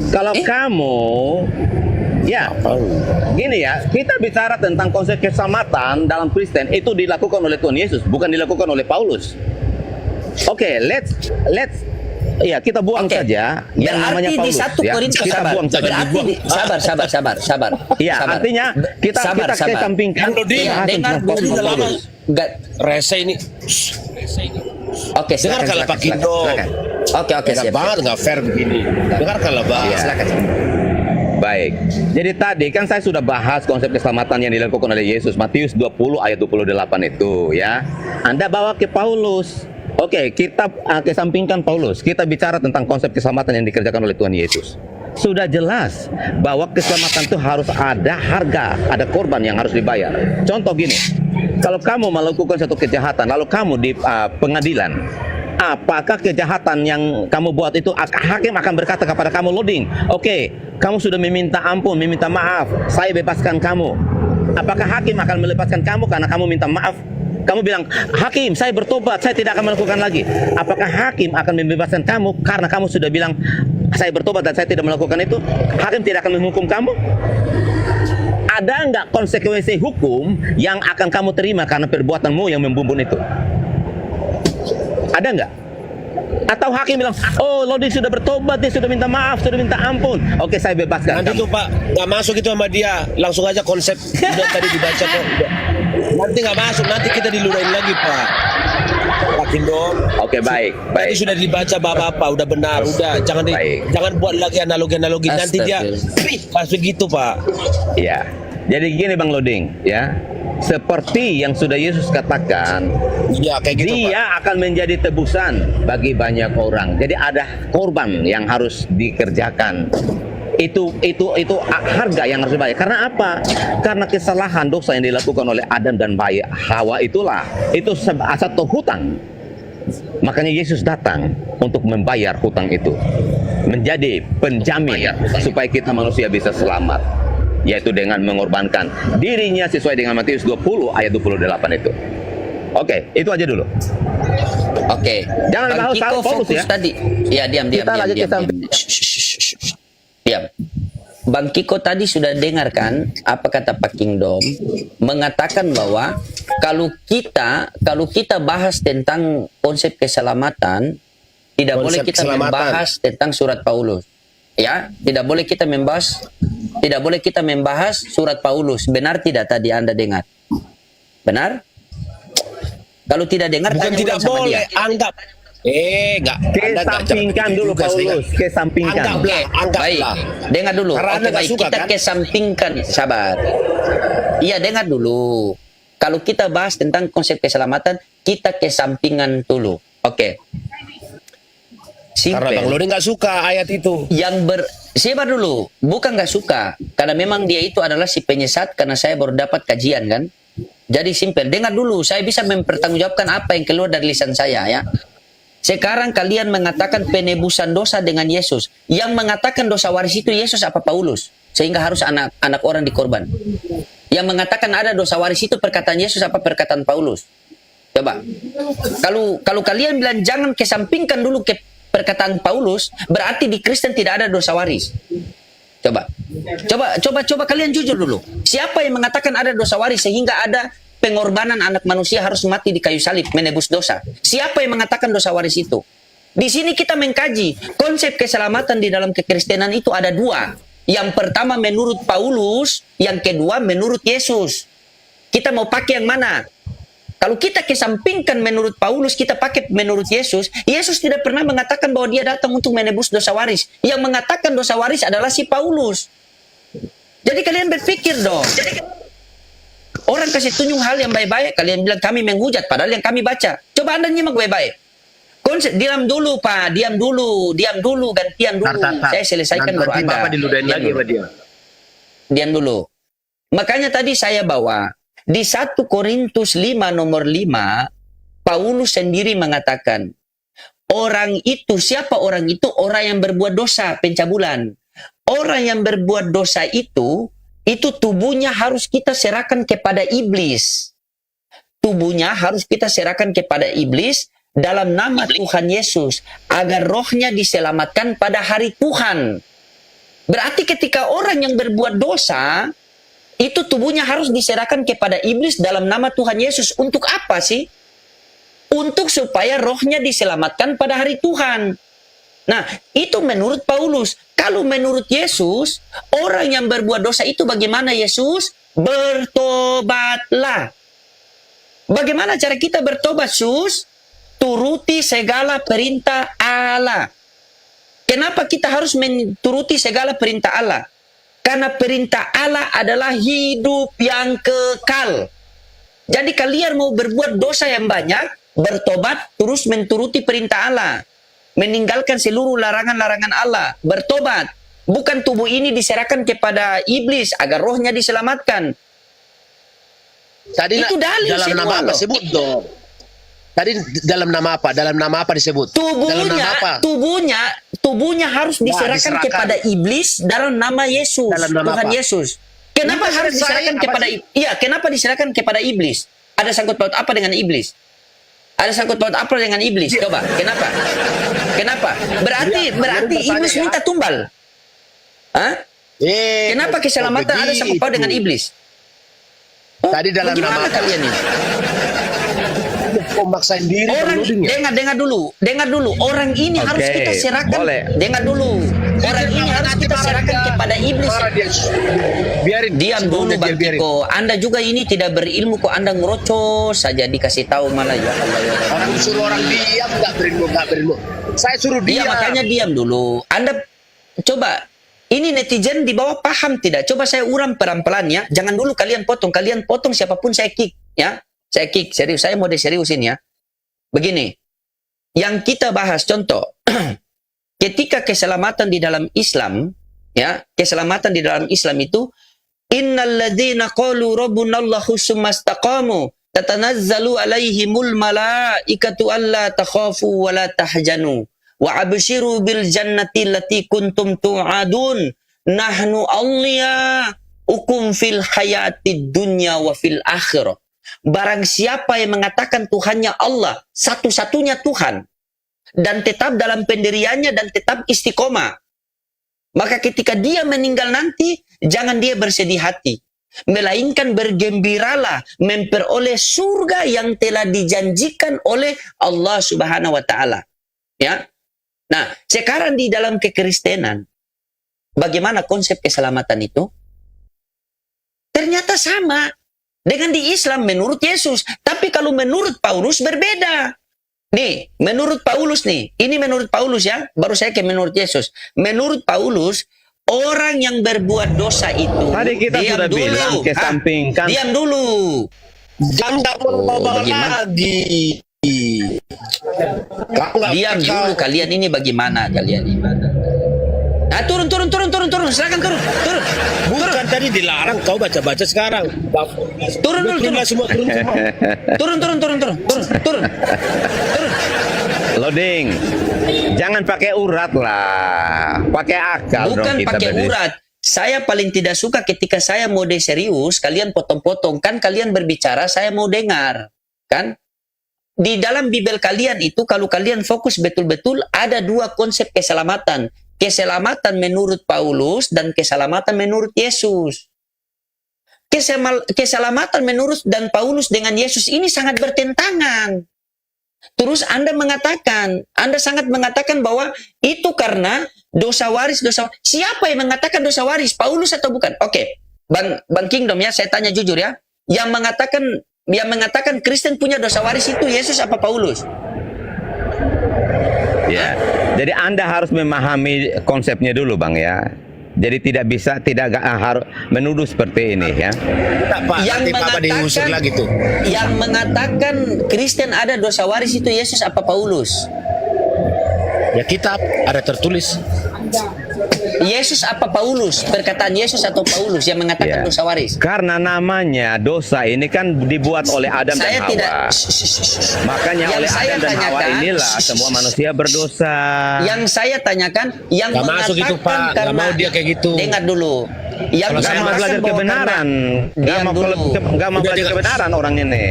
Kalau kamu ya, gini ya, kita bicara tentang konsep keselamatan dalam Kristen itu dilakukan oleh Tuhan Yesus, bukan dilakukan oleh Paulus. Oke, let's ya kita buang saja yang namanya Berarti Paulus di 1 ya. Korintus Kita buang saja. sabar. Iya, artinya kita kesampingkan. Iya, dengar dulu. Rese ini. Oke, Dengar kalau Pak Kindo. Oke, Enak siap. banget, nggak fair begini. Dengarkanlah, Bang. Iya. Silakan. Baik. Jadi tadi kan saya sudah bahas konsep keselamatan yang dilakukan oleh Yesus, Matius 20 ayat 28 itu ya. Anda bawa ke Paulus. Oke, kita kesampingkan Paulus. Kita bicara tentang konsep keselamatan yang dikerjakan oleh Tuhan Yesus. Sudah jelas bahwa keselamatan itu harus ada harga, ada korban yang harus dibayar. Contoh gini, kalau kamu melakukan satu kejahatan, lalu kamu di pengadilan, apakah kejahatan yang kamu buat itu hakim akan berkata kepada kamu, loading, oke, kamu sudah meminta ampun, meminta maaf, saya bebaskan kamu. Apakah hakim akan melepaskan kamu karena kamu minta maaf? Kamu bilang, hakim, saya bertobat, saya tidak akan melakukan lagi. Apakah hakim akan membebaskan kamu karena kamu sudah bilang, saya bertobat dan saya tidak melakukan itu? Hakim tidak akan menghukum kamu? Ada nggak konsekuensi hukum yang akan kamu terima karena perbuatanmu yang membumbun itu? Ada nggak? Atau hakim bilang, oh Lodi sudah bertobat, dia sudah minta maaf, sudah minta ampun, oke saya bebaskan Nanti kamu. tuh Pak, nggak masuk itu sama dia. Langsung aja konsep udah tadi dibaca kok. Nanti nggak masuk, nanti kita diludahin lagi Pak. Pak Indom. Oke, baik, Tadi baik. sudah dibaca Bapak, udah benar, udah. Baik. Jangan buat lagi analogi-analogi. Nanti dia pas begitu Pak. Ya, jadi gini Bang Loding, ya, seperti yang sudah Yesus katakan, Iya kayak gitu Pak. dia akan menjadi tebusan bagi banyak orang. Jadi ada korban yang harus dikerjakan. Itu harga yang harus dibayar. Karena apa? Karena kesalahan dosa yang dilakukan oleh Adam dan Hawa itulah itu satu hutang. Makanya Yesus datang untuk membayar hutang itu, menjadi penjamin supaya kita manusia bisa selamat, yaitu dengan mengorbankan dirinya sesuai dengan Matius 20 ayat 28 itu. Oke, itu aja dulu. Oke. Jangan Bang bahas Kiko Paulus fokus ya. tadi. Ya, diam. Kita lanjut ke samping. Diam. Bang Kiko tadi sudah dengarkan apa kata Pak Kingdom, mengatakan bahwa kalau kita bahas tentang konsep keselamatan, tidak boleh Konsep kita keselamatan. membahas tentang surat Paulus. Ya, tidak boleh kita membahas surat Paulus. Benar tidak tadi Anda dengar? Benar? Kalau tidak dengar, Bukan tanya tidak ulang sama boleh, dia. anggap. Enggak. Kesampingkan dulu Paulus, kesampingkan. Oke, baik. Dengar dulu. Karena Oke, Anda nggak baik. suka, Kita kan? kesampingkan. Sabar. Iya, dengar dulu. Kalau kita bahas tentang konsep keselamatan, kita kesampingan dulu. Oke. Karena Bang Simpel. Lodi nggak suka ayat itu. Sabar dulu. Bukan nggak suka. Karena memang dia itu adalah si penyesat karena saya baru dapat kajian kan. Jadi simpel. Dengar dulu. Saya bisa mempertanggungjawabkan apa yang keluar dari lisan saya ya. Sekarang kalian mengatakan penebusan dosa dengan Yesus. Yang mengatakan dosa waris itu Yesus apa Paulus? Sehingga harus anak orang dikorban. Yang mengatakan ada dosa waris itu perkataan Yesus apa perkataan Paulus? Coba. Kalau kalian bilang jangan kesampingkan dulu ke perkataan Paulus, berarti di Kristen tidak ada dosa waris. Coba kalian jujur dulu. Siapa yang mengatakan ada dosa waris sehingga ada pengorbanan anak manusia harus mati di kayu salib menebus dosa? Siapa yang mengatakan dosa waris itu? Di sini kita mengkaji konsep keselamatan di dalam kekristenan itu ada dua. Yang pertama menurut Paulus, yang kedua menurut Yesus. Kita mau pakai yang mana? Kalau kita kesampingkan menurut Paulus, kita pakai menurut Yesus. Yesus tidak pernah mengatakan bahwa dia datang untuk menebus dosa waris. Yang mengatakan dosa waris adalah si Paulus. Jadi kalian berpikir dong. Orang kasih tunjuk hal yang baik-baik, kalian bilang kami menghujat, padahal yang kami baca. Coba Anda nyimak baik-baik. Konsep, diam dulu Pak, diam dulu, gantian dulu. Saya selesaikan baru Anda. Bapak diludahin lagi sama dia. Diam dulu. Makanya tadi saya bawa di 1 Korintus 5 nomor 5, Paulus sendiri mengatakan, orang itu, siapa orang itu? Orang yang berbuat dosa, pencabulan. Orang yang berbuat dosa itu tubuhnya harus kita serahkan kepada iblis. Tubuhnya harus kita serahkan kepada iblis dalam nama Tuhan Yesus, agar rohnya diselamatkan pada hari Tuhan. Berarti ketika orang yang berbuat dosa, itu tubuhnya harus diserahkan kepada iblis dalam nama Tuhan Yesus. Untuk apa sih? Untuk supaya rohnya diselamatkan pada hari Tuhan. Nah, itu menurut Paulus. Kalau menurut Yesus, orang yang berbuat dosa itu bagaimana Yesus? Bertobatlah. Bagaimana cara kita bertobat, Sus? turuti segala perintah Allah. Kenapa kita harus menuruti segala perintah Allah? Karena perintah Allah adalah hidup yang kekal. Jadi kalian mau berbuat dosa yang banyak, bertobat, terus menuruti perintah Allah. Meninggalkan seluruh larangan-larangan Allah. Bertobat. Bukan tubuh ini diserahkan kepada iblis agar rohnya diselamatkan. Tadi Itu dalil dalam semua nama apa loh. sebut dong? Tadi dalam nama apa? Dalam nama apa disebut? Dalam nama apa? Tubuhnya harus diserahkan diserahkan. kepada iblis dalam nama Yesus, Dalam nama Tuhan apa? Yesus. Kenapa Ini harus selesai, diserahkan apa kepada sih? Iya, kenapa diserahkan kepada iblis? Ada sangkut paut apa dengan iblis? Ada sangkut paut apa dengan iblis? Coba, kenapa? Kenapa? Berarti bertanya iblis ya. minta tumbal. Hah? Kenapa keselamatan ada sangkut paut dengan iblis? Oh, Tadi dalam bagaimana nama apa? kalian ini? Kok maksain diri Orang berluding ya? dengar dulu. Orang ini Oke, harus kita serahkan. boleh. Dengar dulu. Orang ini harus kita serahkan kepada iblis. Marah dia. Biarin. Diam dulu Semuanya Bang biarin. Tiko. Anda juga ini tidak berilmu kok. Anda ngerocos saja dikasih tahu malah ya Allah ya Rabbi. Orang suruh orang diam nggak berilmu. Saya suruh Iya diam. makanya diam dulu. Anda coba. Ini netizen di bawah paham tidak? Coba saya uram pelan-pelan ya. Jangan dulu kalian potong. Kalian potong siapapun saya kick ya. Saya kick serius. Saya mode seriusin ya. Begini. Yang kita bahas contoh. Ketika keselamatan di dalam Islam, ya, keselamatan di dalam Islam itu innalladzina qalu rabbunallahu tsumastaqamu tatanazzalu alaihimul malaikatu alla takhafu wa la tahzanu wa abshiru bil jannati allati kuntum tu'adun nahnu awliyaukum fil hayatid dunya wa fil akhirah. Barang siapa yang mengatakan Tuhannya Allah, satu-satunya Tuhan, dan tetap dalam pendiriannya dan tetap istiqomah, maka ketika dia meninggal nanti, jangan dia bersedih hati, melainkan bergembiralah memperoleh surga yang telah dijanjikan oleh Allah Subhanahu wa taala. Ya. Nah, sekarang di dalam kekristenan, bagaimana konsep keselamatan itu? Ternyata sama dengan di Islam menurut Yesus, tapi kalau menurut Paulus berbeda. Nih, menurut Paulus nih, ini menurut Paulus ya, baru saya ke menurut Yesus. Menurut Paulus, orang yang berbuat dosa itu, Tadi kita diam sudah dulu. bilang kesampingkan. Diam dulu. Jangan nggak mau bawa bagaimana? lagi. Kamu nggak Diam peka. dulu kalian ini bagaimana kalian ini? Nah, turun, silakan turun. Bukan tadi dilarang kau baca-baca sekarang. Turun dulu, Turunlah semua, turun semua. Turun. Loading. Jangan pakai urat lah. Pakai akal dong Bukan kita pakai berdiri. urat. Saya paling tidak suka ketika saya mode serius, kalian potong-potong. Kan kalian berbicara, saya mau dengar. Kan? Di dalam Bibel kalian itu, kalau kalian fokus betul-betul, ada dua konsep keselamatan. Keselamatan menurut Paulus dan keselamatan menurut Yesus. Keselamatan menurut dan Paulus dengan Yesus ini sangat bertentangan. Terus Anda sangat mengatakan bahwa itu karena dosa waris. Siapa yang mengatakan dosa waris? Paulus atau bukan? Oke, Bang Kingdom ya, saya tanya jujur ya. Yang mengatakan Kristen punya dosa waris itu Yesus apa Paulus? Ya. Jadi Anda harus memahami konsepnya dulu, Bang ya. Jadi tidak harus menuduh seperti ini ya. Tak, Pak, nanti Papa diusir lagi tuh. Yang mengatakan Kristen ada dosa waris itu Yesus apa Paulus? Ya kitab ada tertulis. Yesus apa Paulus? Perkataan Yesus atau Paulus yang mengatakan Ya. dosa waris? Karena namanya dosa ini kan dibuat oleh Adam Saya dan tidak. Hawa. Makanya Yang oleh saya Adam dan Hawa tanyakan, inilah semua manusia berdosa. Yang saya tanyakan, yang Nggak masuk itu, Pak. Nggak karena mau dia kayak gitu. Dengar dulu. Yang Nggak mau mengatakan belajar bahwa kebenaran, karena- Diam dulu. nggak mau Udah, belajar dengar. kebenaran orang ini.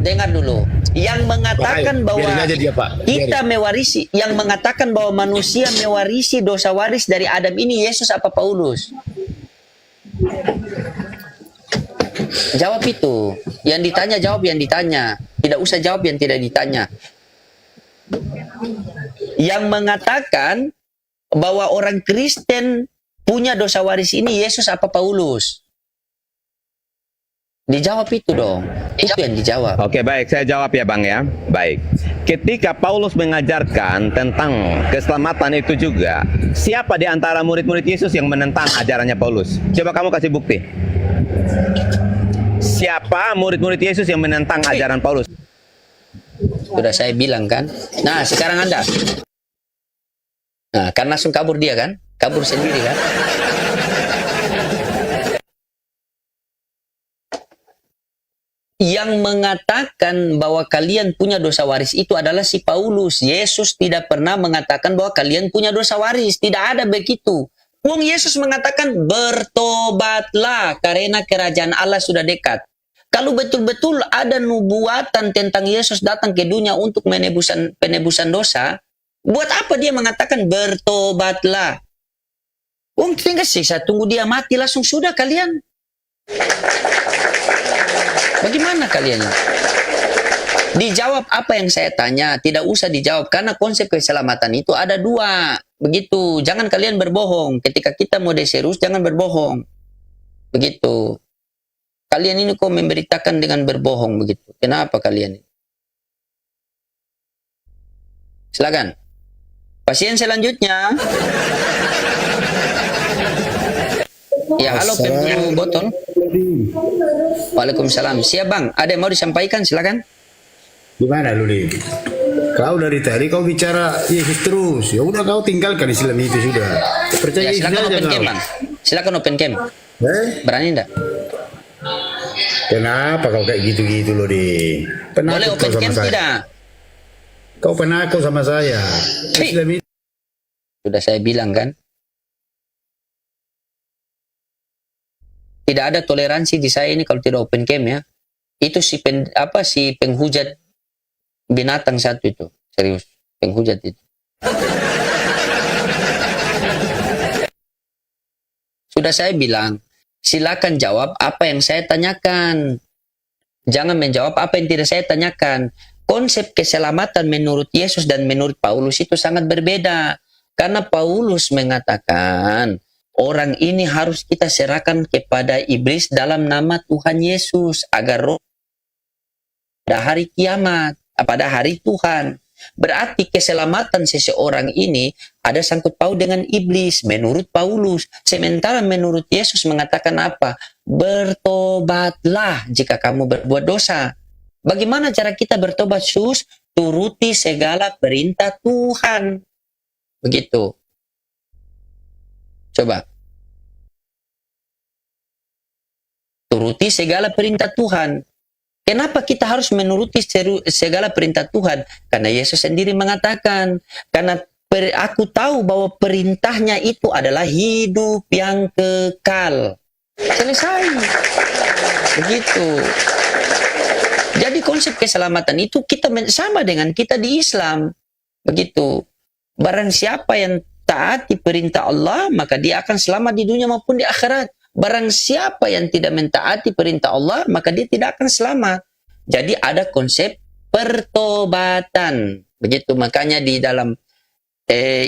Dengar dulu. Yang mengatakan Makanya, bahwa biarin aja dia, Pak. kita mewarisi, yang mengatakan bahwa manusia mewarisi dosa waris dari Adam ini Yesus apa Paulus? Jawab itu. Yang ditanya jawab yang ditanya. Tidak usah jawab yang tidak ditanya. Yang mengatakan bahwa orang Kristen punya dosa waris ini Yesus apa Paulus? Dijawab itu dong. Itu yang dijawab. Oke, baik, saya jawab ya Bang ya. Baik. Ketika Paulus mengajarkan tentang keselamatan itu juga, siapa di antara murid-murid Yesus yang menentang ajarannya Paulus? Coba kamu kasih bukti. Siapa murid-murid Yesus yang menentang ajaran Paulus? Sudah saya bilang kan. Nah, sekarang Anda. Nah, kan langsung kabur dia kan? Kabur sendiri kan? Yang mengatakan bahwa kalian punya dosa waris itu adalah si Paulus. Yesus tidak pernah mengatakan bahwa kalian punya dosa waris. Tidak ada begitu. Wong Yesus mengatakan bertobatlah karena kerajaan Allah sudah dekat. Kalau betul-betul ada nubuatan tentang Yesus datang ke dunia untuk penebusan dosa, buat apa dia mengatakan bertobatlah? Wong tinggal siksa, tunggu dia mati langsung sudah kalian. Bagaimana kalian? Dijawab apa yang saya tanya, tidak usah dijawab karena konsep keselamatan itu ada dua. Begitu, jangan kalian berbohong. Ketika kita mau serius, jangan berbohong. Begitu. Kalian ini kok memberitakan dengan berbohong begitu. Kenapa kalian? Silakan. Pasien selanjutnya. Ya, halo Pembu Botol. Waalaikumsalam. Siap Bang, ada yang mau disampaikan? Silakan. Gimana lu nih? Kau dari tadi kau bicara Yesus terus. Ya udah kau tinggalkan Islam itu sudah. Percaya Ya, Yesus silakan aja open kau. cam Bang. Silakan open cam. Berani enggak? Kenapa kau kayak gitu-gitu loh di? Boleh Penakut open kau sama cam saya. tidak? Kau penakut sama saya. Cik. Islam itu Sudah saya bilang kan. Tidak ada toleransi di saya ini kalau tidak open cam ya. Itu si penghujat binatang satu itu. Serius, penghujat itu. Sudah saya bilang, silakan jawab apa yang saya tanyakan. Jangan menjawab apa yang tidak saya tanyakan. Konsep keselamatan menurut Yesus dan menurut Paulus itu sangat berbeda. Karena Paulus mengatakan, orang ini harus kita serahkan kepada iblis dalam nama Tuhan Yesus agar roh pada hari kiamat, pada hari Tuhan. Berarti keselamatan seseorang ini ada sangkut paut dengan iblis menurut Paulus. Sementara menurut Yesus mengatakan apa? Bertobatlah jika kamu berbuat dosa. Bagaimana cara kita bertobat, Sus? Turuti segala perintah Tuhan. Begitu. Coba. Turuti segala perintah Tuhan. Kenapa kita harus menuruti segala perintah Tuhan? Karena Yesus sendiri mengatakan, karena aku tahu bahwa perintahnya itu adalah hidup yang kekal. Selesai. Begitu. Jadi konsep keselamatan itu kita sama dengan kita di Islam. Begitu. Barang siapa yang taati perintah Allah, maka dia akan selamat di dunia maupun di akhirat. Barang siapa yang tidak mentaati perintah Allah, maka dia tidak akan selamat. Jadi ada konsep pertobatan. Begitu, makanya di dalam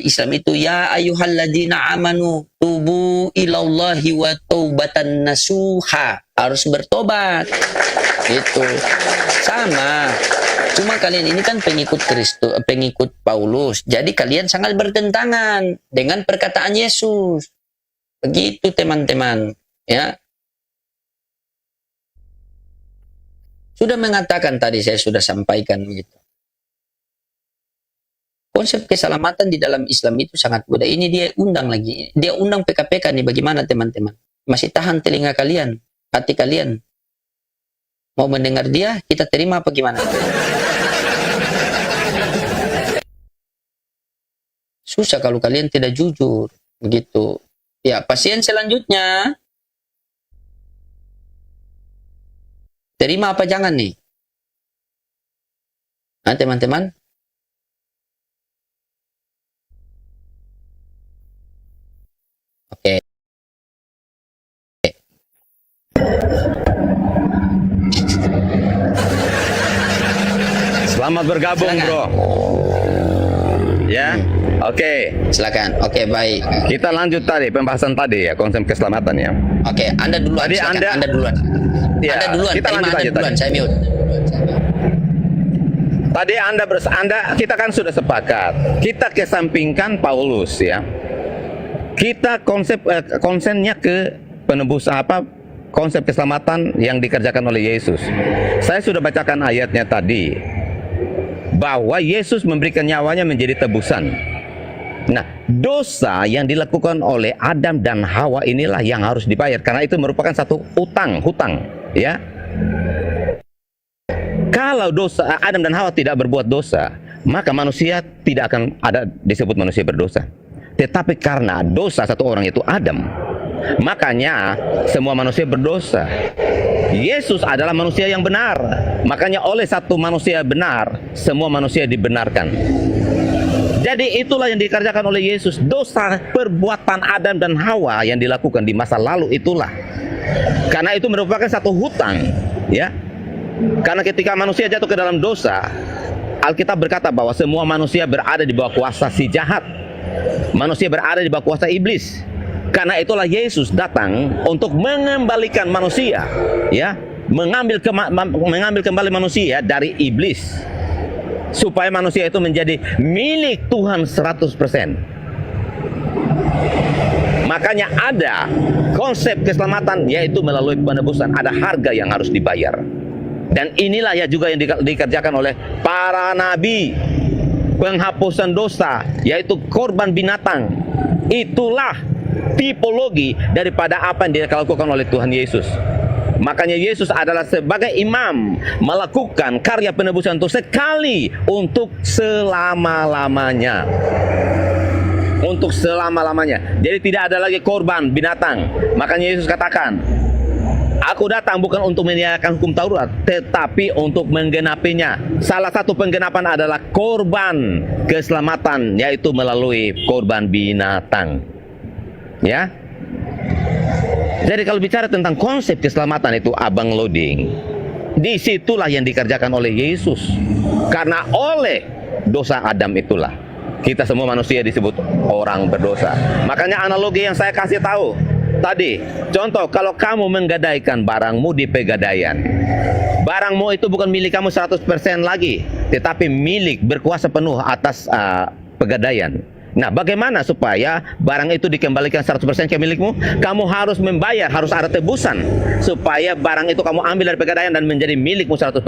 Islam itu, ya ayyuhalladzina amanu tubu ilallahi wa taubatan nasuha. Harus bertobat. Gitu. Sama. Cuma kalian ini kan pengikut Kristus, pengikut Paulus. Jadi kalian sangat bertentangan dengan perkataan Yesus. Begitu teman-teman, ya. Sudah mengatakan tadi, saya sudah sampaikan begitu. Konsep keselamatan di dalam Islam itu sangat mudah. Ini dia undang lagi. Dia undang PKPK nih, bagaimana teman-teman? Masih tahan telinga kalian, hati kalian? Mau mendengar dia, kita terima apa gimana? Susah kalau kalian tidak jujur, begitu. Ya, pasien selanjutnya. Terima apa jangan nih? Nah, teman-teman. Oke. Selamat bergabung, Silakan. bro. Ya, oke. Silakan. Oke, baik. Kita lanjut tadi pembahasan tadi ya, konsep keselamatan ya. Oke, Anda duluan. Tadi Silakan. Anda- Anda duluan. Ya, Anda duluan. kita Terima lanjut Anda aja duluan. tadi. Saya mute. Tadi kita kan sudah sepakat. Kita kesampingkan Paulus ya. Kita konsennya ke penebus konsep keselamatan yang dikerjakan oleh Yesus. Saya sudah bacakan ayatnya tadi bahwa Yesus memberikan nyawanya menjadi tebusan. Nah, dosa yang dilakukan oleh Adam dan Hawa inilah yang harus dibayar karena itu merupakan satu hutang ya. Kalau dosa Adam dan Hawa tidak berbuat dosa, maka manusia tidak akan ada disebut manusia berdosa. Tetapi karena dosa satu orang itu Adam, makanya semua manusia berdosa. Yesus adalah manusia yang benar, makanya oleh satu manusia benar, semua manusia dibenarkan. Jadi itulah yang dikerjakan oleh Yesus. Dosa perbuatan Adam dan Hawa yang dilakukan di masa lalu itulah. Karena itu merupakan satu hutang, ya. Karena ketika manusia jatuh ke dalam dosa, Alkitab berkata bahwa semua manusia berada di bawah kuasa si jahat. Manusia berada di bawah kuasa iblis. Karena itulah Yesus datang untuk mengembalikan manusia, ya, mengambil kembali manusia dari iblis, supaya manusia itu menjadi milik Tuhan 100%. Makanya ada konsep keselamatan, yaitu melalui penebusan. Ada harga yang harus dibayar. Dan inilah ya juga yang dikerjakan oleh para nabi. Penghapusan dosa, yaitu korban binatang. Itulah tipologi daripada apa yang dilakukan oleh Tuhan Yesus. Makanya Yesus adalah sebagai imam melakukan karya penebusan itu sekali untuk selama-lamanya. Untuk selama-lamanya. Jadi tidak ada lagi korban binatang. Makanya Yesus katakan, aku datang bukan untuk menyediakan hukum Taurat, tetapi untuk menggenapinya. Salah satu penggenapan adalah korban keselamatan, yaitu melalui korban binatang. Ya. Jadi kalau bicara tentang konsep keselamatan itu abang loading, disitulah yang dikerjakan oleh Yesus. Karena oleh dosa Adam itulah kita semua manusia disebut orang berdosa. Makanya analogi yang saya kasih tahu tadi, contoh kalau kamu menggadaikan barangmu di pegadaian, barangmu itu bukan milik kamu 100% lagi, tetapi milik berkuasa penuh atas pegadaian. Nah, bagaimana supaya barang itu dikembalikan 100% ke milikmu? Kamu harus membayar, harus ada tebusan supaya barang itu kamu ambil dari pegadaian dan menjadi milikmu 100%.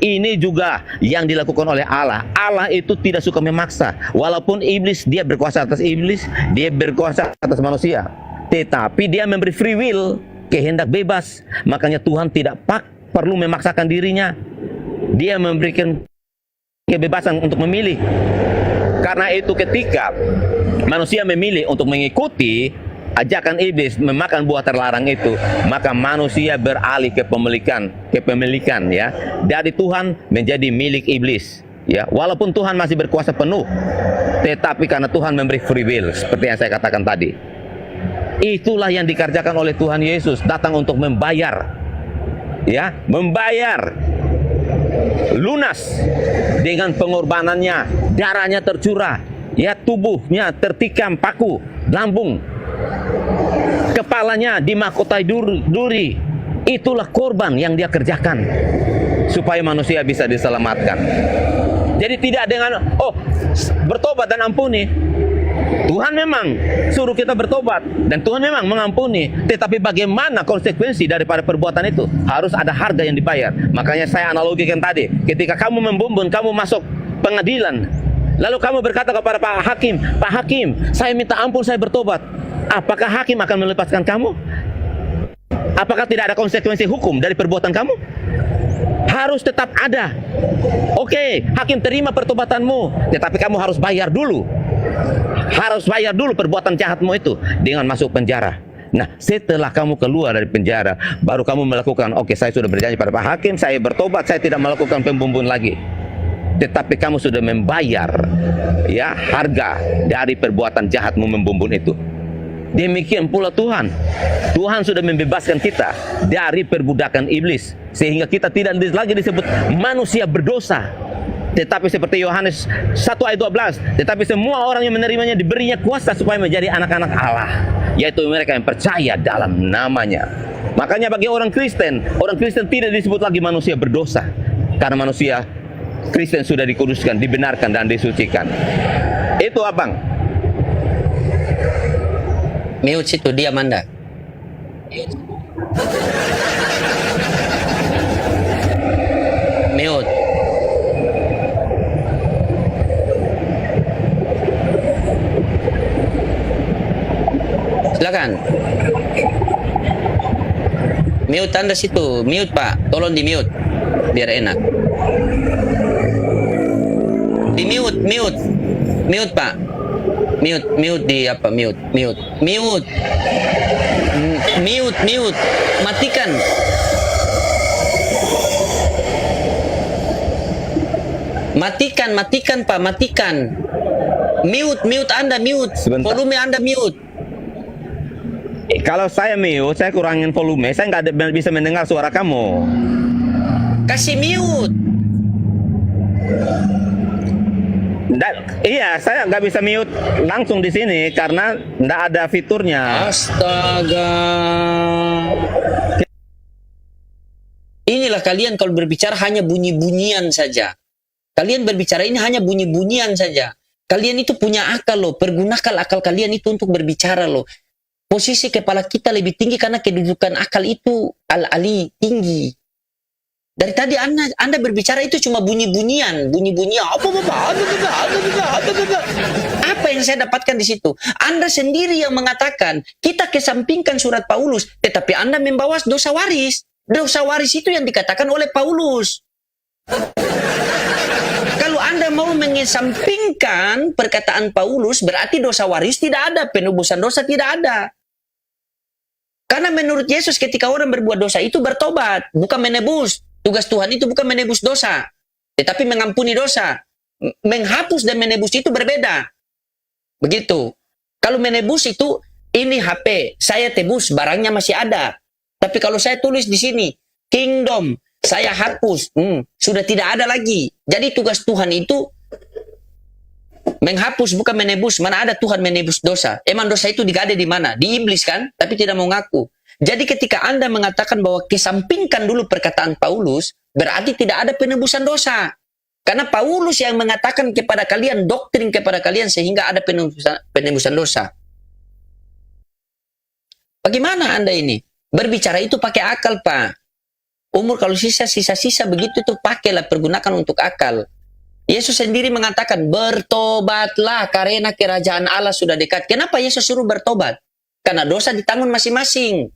Ini juga yang dilakukan oleh Allah. Allah itu tidak suka memaksa. Walaupun iblis, dia berkuasa atas iblis, dia berkuasa atas manusia. Tetapi dia memberi free will, kehendak bebas. Makanya Tuhan tidak perlu memaksakan dirinya. Dia memberikan kebebasan untuk memilih. Karena itu ketika manusia memilih untuk mengikuti ajakan iblis memakan buah terlarang itu, maka manusia beralih ke kepemilikan ya, dari Tuhan menjadi milik iblis ya. Walaupun Tuhan masih berkuasa penuh, tetapi karena Tuhan memberi free will seperti yang saya katakan tadi. Itulah yang dikerjakan oleh Tuhan Yesus, datang untuk membayar ya, membayar lunas dengan pengorbanannya. Darahnya tercurah, ya, tubuhnya tertikam paku, lambung, kepalanya dimahkotai duri. Itulah korban yang dia kerjakan supaya manusia bisa diselamatkan. Jadi tidak dengan bertobat dan ampuni. Tuhan memang suruh kita bertobat dan Tuhan memang mengampuni, tetapi bagaimana konsekuensi daripada perbuatan itu? Harus ada harga yang dibayar. Makanya saya analogikan tadi, ketika kamu membumbun, kamu masuk pengadilan, lalu kamu berkata kepada Pak Hakim, saya minta ampun, saya bertobat. Apakah hakim akan melepaskan kamu? Apakah tidak ada konsekuensi hukum dari perbuatan kamu? Harus tetap ada. Oke, hakim terima pertobatanmu, tetapi kamu harus bayar dulu. Harus bayar dulu perbuatan jahatmu itu dengan masuk penjara. Nah, setelah kamu keluar dari penjara, baru kamu melakukan, oke, saya sudah berjanji pada Pak Hakim, saya bertobat, saya tidak melakukan pembunuhan lagi. Tetapi kamu sudah membayar ya harga dari perbuatan jahatmu membunuh itu. Demikian pula Tuhan. Tuhan sudah membebaskan kita dari perbudakan iblis, sehingga kita tidak lagi disebut manusia berdosa. Tetapi seperti Yohanes 1 ayat 12, tetapi semua orang yang menerimanya diberinya kuasa supaya menjadi anak-anak Allah, yaitu mereka yang percaya dalam namanya. Makanya bagi orang Kristen tidak disebut lagi manusia berdosa, karena manusia Kristen sudah dikuduskan, dibenarkan, dan disucikan. Itu abang. Mute situ, diam Anda. Mute. Silakan. Mute Anda situ, mute Pak, tolong di mute biar enak. Di mute, mute Pak, mute di apa, mute, matikan. Matikan Pak, matikan. Mute Anda, mute. Sebentar. Volume Anda mute. Kalau saya mute, saya kurangin volume, saya nggak bisa mendengar suara kamu. Kasih mute. Iya, saya nggak bisa mute langsung di sini karena nggak ada fiturnya. Astaga. Inilah kalian kalau berbicara hanya bunyi-bunyian saja. Kalian berbicara ini hanya bunyi-bunyian saja. Kalian itu punya akal loh. Pergunakan akal kalian itu untuk berbicara loh. Posisi kepala kita lebih tinggi karena kedudukan akal itu al-ali, tinggi. Dari tadi Anda berbicara itu cuma bunyi-bunyian. Apa yang saya dapatkan di situ? Anda sendiri yang mengatakan, kita kesampingkan surat Paulus, tetapi Anda membawa dosa waris. Dosa waris itu yang dikatakan oleh Paulus. Kalau Anda mau mengesampingkan perkataan Paulus, berarti dosa waris tidak ada, penebusan dosa tidak ada. Karena menurut Yesus ketika orang berbuat dosa itu bertobat, bukan menebus. Tugas Tuhan itu bukan menebus dosa, tetapi mengampuni dosa. Menghapus dan menebus itu berbeda. Begitu. Kalau menebus itu, ini HP, saya tebus, barangnya masih ada. Tapi kalau saya tulis di sini, kingdom, saya hapus, sudah tidak ada lagi. Jadi tugas Tuhan itu menghapus bukan menebus. Mana ada Tuhan menebus dosa? Emang dosa itu digade di mana? Di iblis kan? Tapi tidak mau ngaku. Jadi ketika Anda mengatakan bahwa kesampingkan dulu perkataan Paulus, berarti tidak ada penebusan dosa. Karena Paulus yang mengatakan kepada kalian, doktrin kepada kalian sehingga ada penebusan dosa. Bagaimana Anda ini? Berbicara itu pakai akal, Pak. Umur kalau sisa-sisa begitu tuh pakailah, pergunakan untuk akal. Yesus sendiri mengatakan, bertobatlah karena kerajaan Allah sudah dekat. Kenapa Yesus suruh bertobat? Karena dosa ditanggung masing-masing.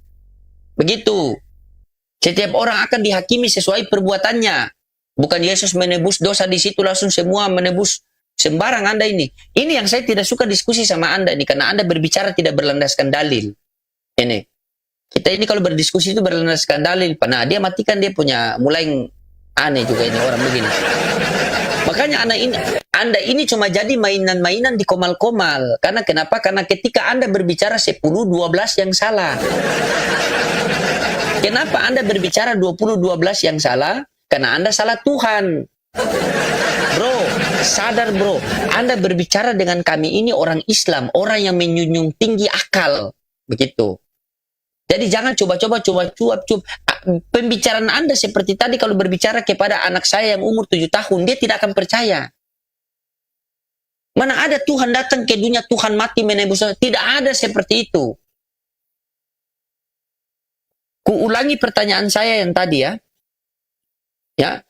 Begitu. Setiap orang akan dihakimi sesuai perbuatannya. Bukan Yesus menebus dosa di situ langsung semua menebus sembarang Anda ini. Ini yang saya tidak suka diskusi sama Anda ini. Karena Anda berbicara tidak berlandaskan dalil. Ini. Kita ini kalau berdiskusi itu berlandaskan dalil. Nah, dia matikan, dia punya mulai aneh juga ini orang begini. Makanya Anda ini cuma jadi mainan-mainan di komal-komal. Karena kenapa? Karena ketika Anda berbicara 10-12 yang salah. Kenapa Anda berbicara 20-12 yang salah? Karena Anda salah Tuhan. Bro, sadar bro. Anda berbicara dengan kami ini orang Islam. Orang yang menjunjung tinggi akal. Begitu. Jadi jangan coba-coba cuap-cuap. Pembicaraan Anda seperti tadi kalau berbicara kepada anak saya yang umur 7 tahun, dia tidak akan percaya. Mana ada Tuhan datang ke dunia, Tuhan mati menebus. Tidak ada seperti itu. Kuulangi pertanyaan saya yang tadi ya. Ya.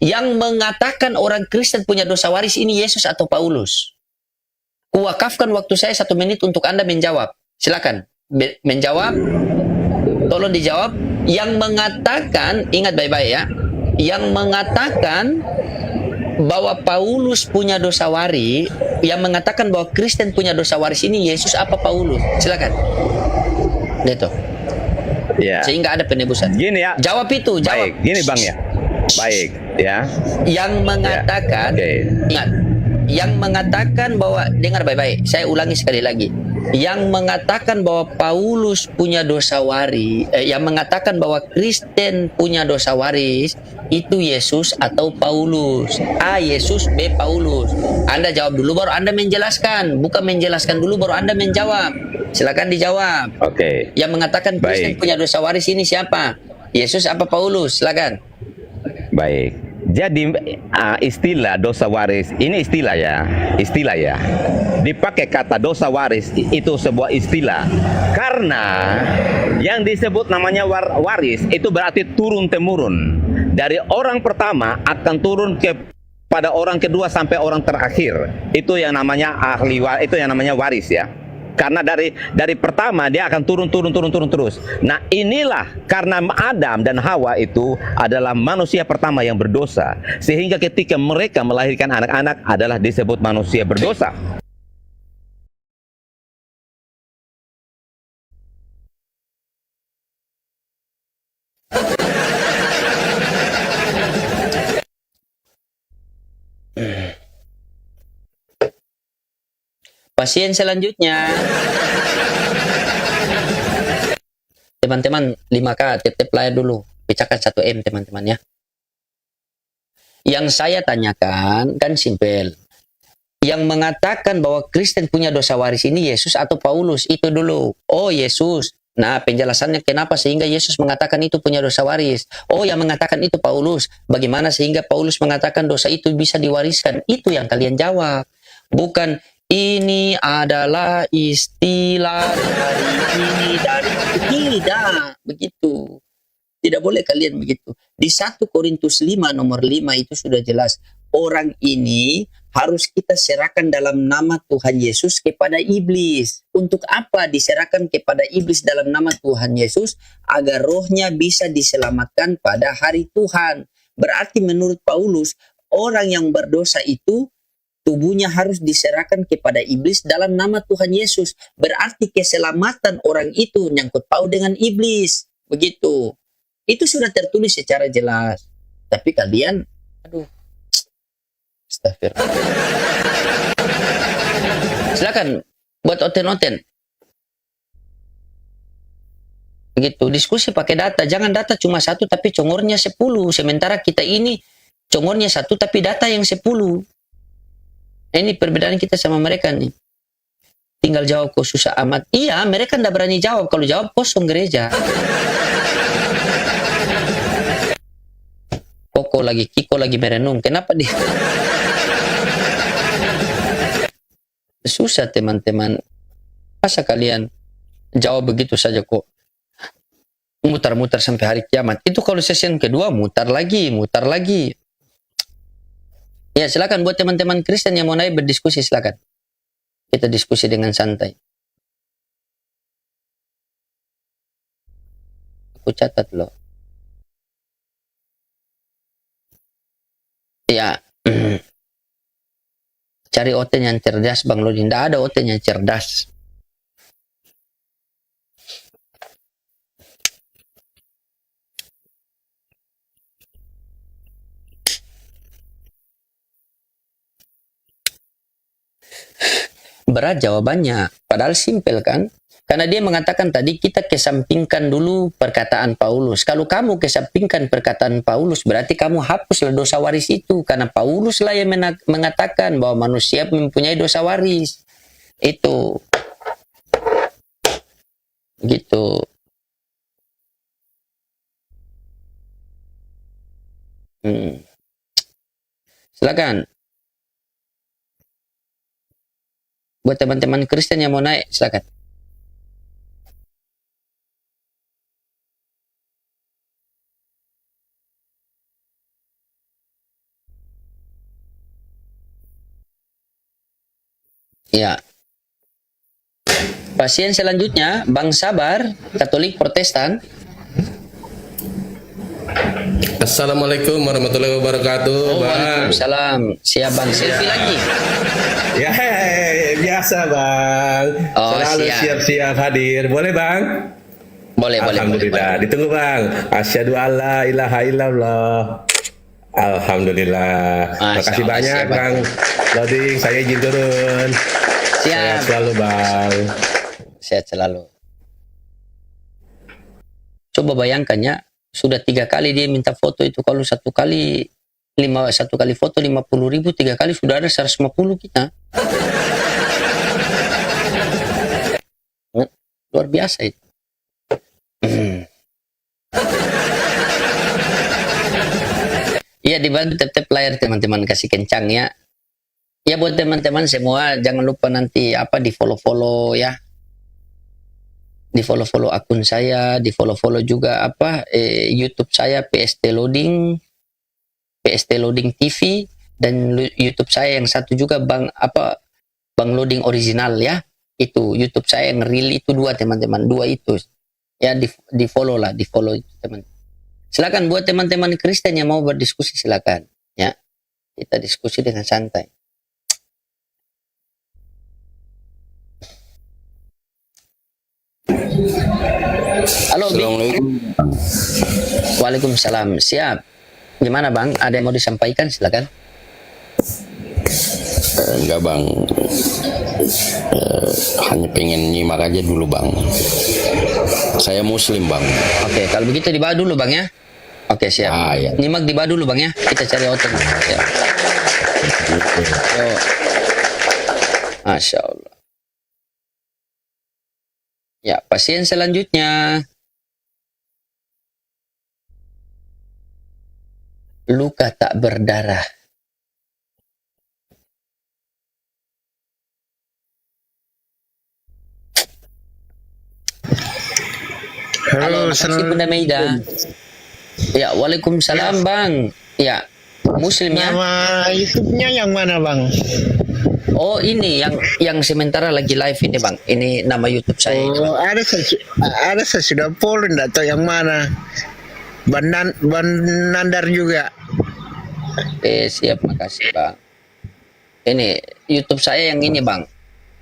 Yang mengatakan orang Kristen punya dosa waris ini Yesus atau Paulus? Kuwakafkan waktu saya 1 menit untuk Anda menjawab. Silakan. Menjawab. Tolong dijawab. Yang mengatakan, ingat baik-baik ya, yang mengatakan bahwa Paulus punya dosa waris, yang mengatakan bahwa Kristen punya dosa waris ini Yesus apa Paulus? Silakan. Gitu. Ya. Sehingga ada penebusan. Gini ya. Jawab itu, jawab. Baik, gini Bang ya. Baik, ya. Yang mengatakan, Ya. Okay. ingat, yang mengatakan bahwa, dengar baik-baik, saya ulangi sekali lagi. yang mengatakan bahwa Paulus punya dosa waris, yang mengatakan bahwa Kristen punya dosa waris, itu Yesus atau Paulus? A. Yesus, B. Paulus. Anda jawab dulu baru Anda menjelaskan, bukan menjelaskan dulu baru Anda menjawab. Silakan dijawab. Oke. Yang mengatakan Kristen Baik. punya dosa waris ini siapa? Yesus apa Paulus? Silakan. Baik. Jadi istilah dosa waris ini istilah ya. Dipakai kata dosa waris itu sebuah istilah karena yang disebut namanya waris itu berarti turun temurun, dari orang pertama akan turun pada orang kedua sampai orang terakhir. Itu yang namanya itu yang namanya waris ya. Karena dari pertama dia akan turun terus. Nah, inilah karena Adam dan Hawa itu adalah manusia pertama yang berdosa, sehingga ketika mereka melahirkan anak-anak adalah disebut manusia berdosa. Pasien selanjutnya. Teman-teman, 5K, titip layar dulu. Pecahkan 1M, teman-teman ya. Yang saya tanyakan, kan simpel. Yang mengatakan bahwa Kristen punya dosa waris ini Yesus atau Paulus? Itu dulu. Oh, Yesus. Nah, penjelasannya kenapa sehingga Yesus mengatakan itu punya dosa waris. Oh, yang mengatakan itu Paulus. Bagaimana sehingga Paulus mengatakan dosa itu bisa diwariskan? Itu yang kalian jawab. Bukan ini adalah istilah dari tidak begitu. Tidak boleh kalian begitu. Di 1 Korintus 5 nomor 5 itu sudah jelas. Orang ini harus kita serahkan dalam nama Tuhan Yesus kepada iblis. Untuk apa diserahkan kepada iblis dalam nama Tuhan Yesus? Agar rohnya bisa diselamatkan pada hari Tuhan. Berarti menurut Paulus, orang yang berdosa itu tubuhnya harus diserahkan kepada iblis dalam nama Tuhan Yesus. Berarti keselamatan orang itu nyangkut paut dengan iblis. Begitu. Itu sudah tertulis secara jelas. Tapi kalian, aduh, astagfirullah. Silakan buat oten-oten. Begitu. Diskusi pakai data. Jangan data cuma 1 tapi congornya 10. Sementara kita ini congornya 1 tapi data yang 10. Ini perbedaan kita sama mereka nih. Tinggal jawab kok susah amat. Iya, mereka tidak berani jawab. Kalau jawab kosong gereja. Kiko lagi merenung. Kenapa dia? Susah teman-teman. Masa kalian jawab begitu saja kok? Mutar-mutar sampai hari kiamat. Itu kalau sesi kedua mutar lagi. Ya, silakan buat teman-teman Kristen yang mau naik berdiskusi, silakan. Kita diskusi dengan santai. Aku catat loh. Ya, cari oten yang cerdas, Bang Lodin. Tidak ada oten yang cerdas. Berat jawabannya, padahal simpel kan? Karena dia mengatakan tadi kita kesampingkan dulu perkataan Paulus. Kalau kamu kesampingkan perkataan Paulus, berarti kamu hapuslah dosa waris itu. Karena Paulus lah yang mengatakan bahwa manusia mempunyai dosa waris. Itu. Gitu. Silakan. Buat teman-teman Kristen yang mau naik, silakan. Ya. Pasien selanjutnya, Bang Sabar, Katolik Protestan. Assalamualaikum warahmatullahi wabarakatuh, Bang. Waalaikumsalam. Siap Bang, selfie lagi. Ya, biasa, Bang. Oh, Selalu siap. siap-siap hadir. Boleh, Bang? Boleh. Alhamdulillah. Ditunggu, Bang. Asyhadu alla ilaha illallah. Alhamdulillah. Masya Makasih Allah, banyak, siap, Bang. Bang Loding. Saya izin turun. Siap. selalu bang. Sehat selalu. Coba bayangkan ya, sudah 3 kali dia minta foto itu. Kalau satu kali foto 50.000, 3 kali sudah ada 150 kita. Luar biasa itu. Iya, dibantu tap-tap layar teman-teman, kasih kencang ya. Ya buat teman-teman semua, jangan lupa nanti di follow-follow ya. Di follow-follow akun saya, di follow-follow juga YouTube saya PST Loading TV, dan YouTube saya yang satu juga Bang Loading Original ya. Itu YouTube saya yang real itu 2 teman-teman, 2 itu. Ya di follow itu teman. Silakan buat teman-teman Kristen yang mau berdiskusi silakan ya. Kita diskusi dengan santai. Halo, Assalamualaikum. Waalaikumsalam. Siap. Gimana Bang? Ada yang mau disampaikan? Silakan. Enggak bang, hanya pengen nyimak aja dulu bang. Saya muslim bang. Oke, kalau begitu dibawa dulu Bang ya. Oke, siap. Iya. Nyimak dibawa dulu Bang ya. Kita cari hotel. Ya. Yo. Masya Allah. Ya, pasien selanjutnya. Luka tak berdarah. Halo, makasih Bunda Meida. Ya, waalaikumsalam Bang. Ya, Muslim ya. Nama YouTube-nya yang mana bang? Oh, ini yang sementara lagi live ini Bang. Ini nama YouTube saya. Ini, Oh, Bang. ada saya sudah follow, enggak tahu yang mana. Nandar juga. Siap, makasih Bang. Ini YouTube saya yang ini Bang.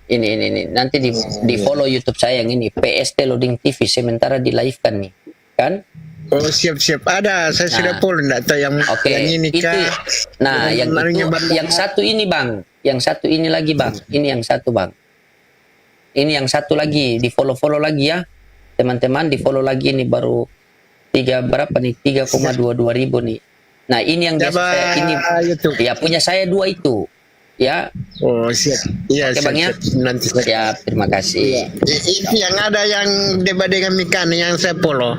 Ini. Nanti di follow YouTube saya yang ini, PST Loading TV, sementara di live kan nih. Kan? Oh, siap. Ada, saya sudah follow, enggak tahu yang Oke, yang ini itu. kah? Nah, yang satu ini Bang. Yang satu ini lagi Bang. Ini yang satu Bang. Ini yang satu lagi, di follow lagi ya. Teman-teman, di follow lagi, ini baru 3,22 ribu nih. Nah, ini yang biasa saya, ini YouTube. ya punya saya 2 itu. Ya. Oh, siap. Iya, Oke, Bang ya. Nanti saya. Ya, terima kasih. Itu yang ada yang debat dengan Mikan yang saya follow.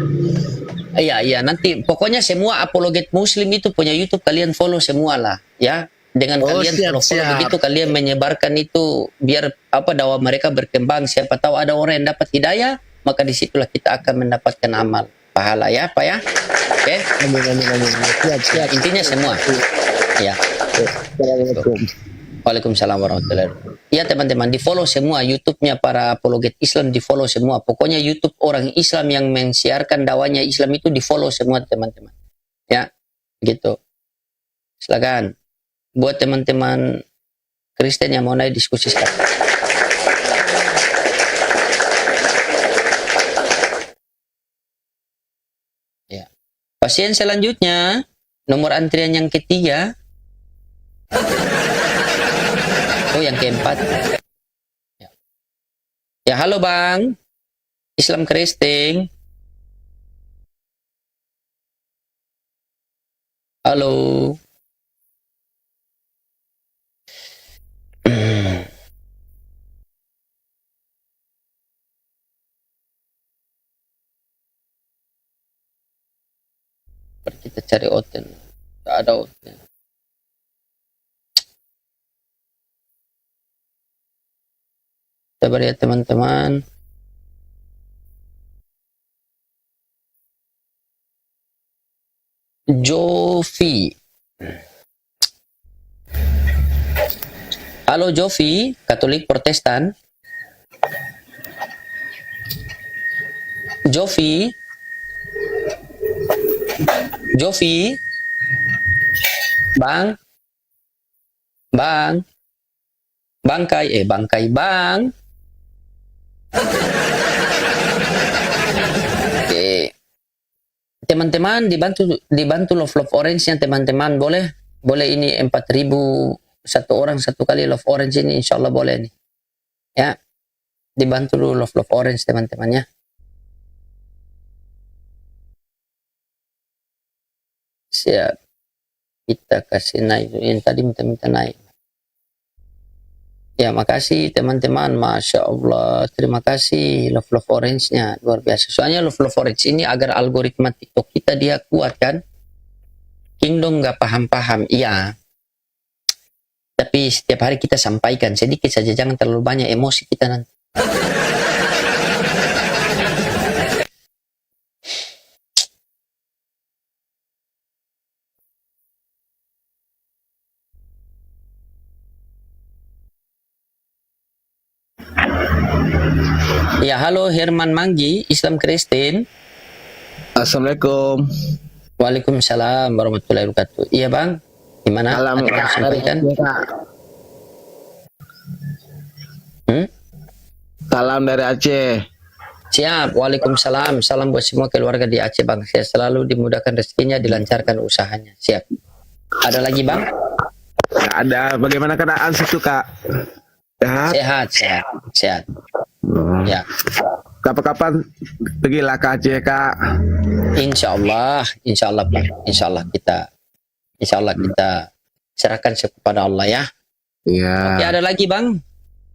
Iya, nanti pokoknya semua apologet Muslim itu punya YouTube, kalian follow semua lah, ya. Dengan kalian follow begitu, kalian menyebarkan itu biar dakwah mereka berkembang. Siapa tahu ada orang yang dapat hidayah, maka disitulah kita akan mendapatkan amal pahala ya, Pak ya. Oke. Amin. Siap. Intinya semua. Ya. Assalamualaikum. Waalaikumsalam warahmatullahi wabarakatuh. Ya teman-teman, di follow semua YouTube-nya para apologet Islam, di follow semua. Pokoknya YouTube orang Islam yang mensiarkan dakwahnya Islam itu di follow semua teman-teman. Ya, gitu. Silakan. Buat teman-teman Kristen yang mau naik diskusi sekarang. Ya. Pasien selanjutnya, nomor antrian yang ketiga. Oh, yang keempat. Ya, halo Bang. Islam Kristen. Halo. Kita cari hotel. Tak ada hotel. Sabar ya teman-teman. Jovi. Halo Jovi, Katolik Protestan. Jovi. Bang. Bangkai, Bang. Oke. Teman-teman dibantu love orange-nya teman-teman, boleh ini 4.000 satu orang satu kali love orange ini, insyaallah boleh nih. Ya, dibantu dulu love orange teman-temannya. Siap. Kita kasih naik yang tadi minta naik. Ya, makasih teman-teman. Masya Allah, terima kasih love orange-nya, luar biasa. Soalnya love orange ini agar algoritma TikTok kita dia kuat kan. Kingdom nggak paham-paham, iya. Tapi setiap hari kita sampaikan sedikit saja, jangan terlalu banyak emosi kita nanti. Ya, halo Herman Manggi, Islam Kristen. Assalamualaikum. Waalaikumsalam warahmatullahi wabarakatuh. Iya bang, gimana? Salam Ada yang Kak. sampaikan? Salam dari Aceh. Siap, waalaikumsalam. Salam buat semua keluarga di Aceh bang. Saya selalu dimudahkan rezekinya, dilancarkan usahanya. Siap. Ada lagi bang? Nggak ada. Bagaimana keadaan situ Kak? Sehat? Sehat. Ya. Kapan-kapan pergilah ke Aceh Kak. Insya Allah bang. Insya Allah kita serahkan kepada Allah ya. Iya. Oke, ada lagi bang?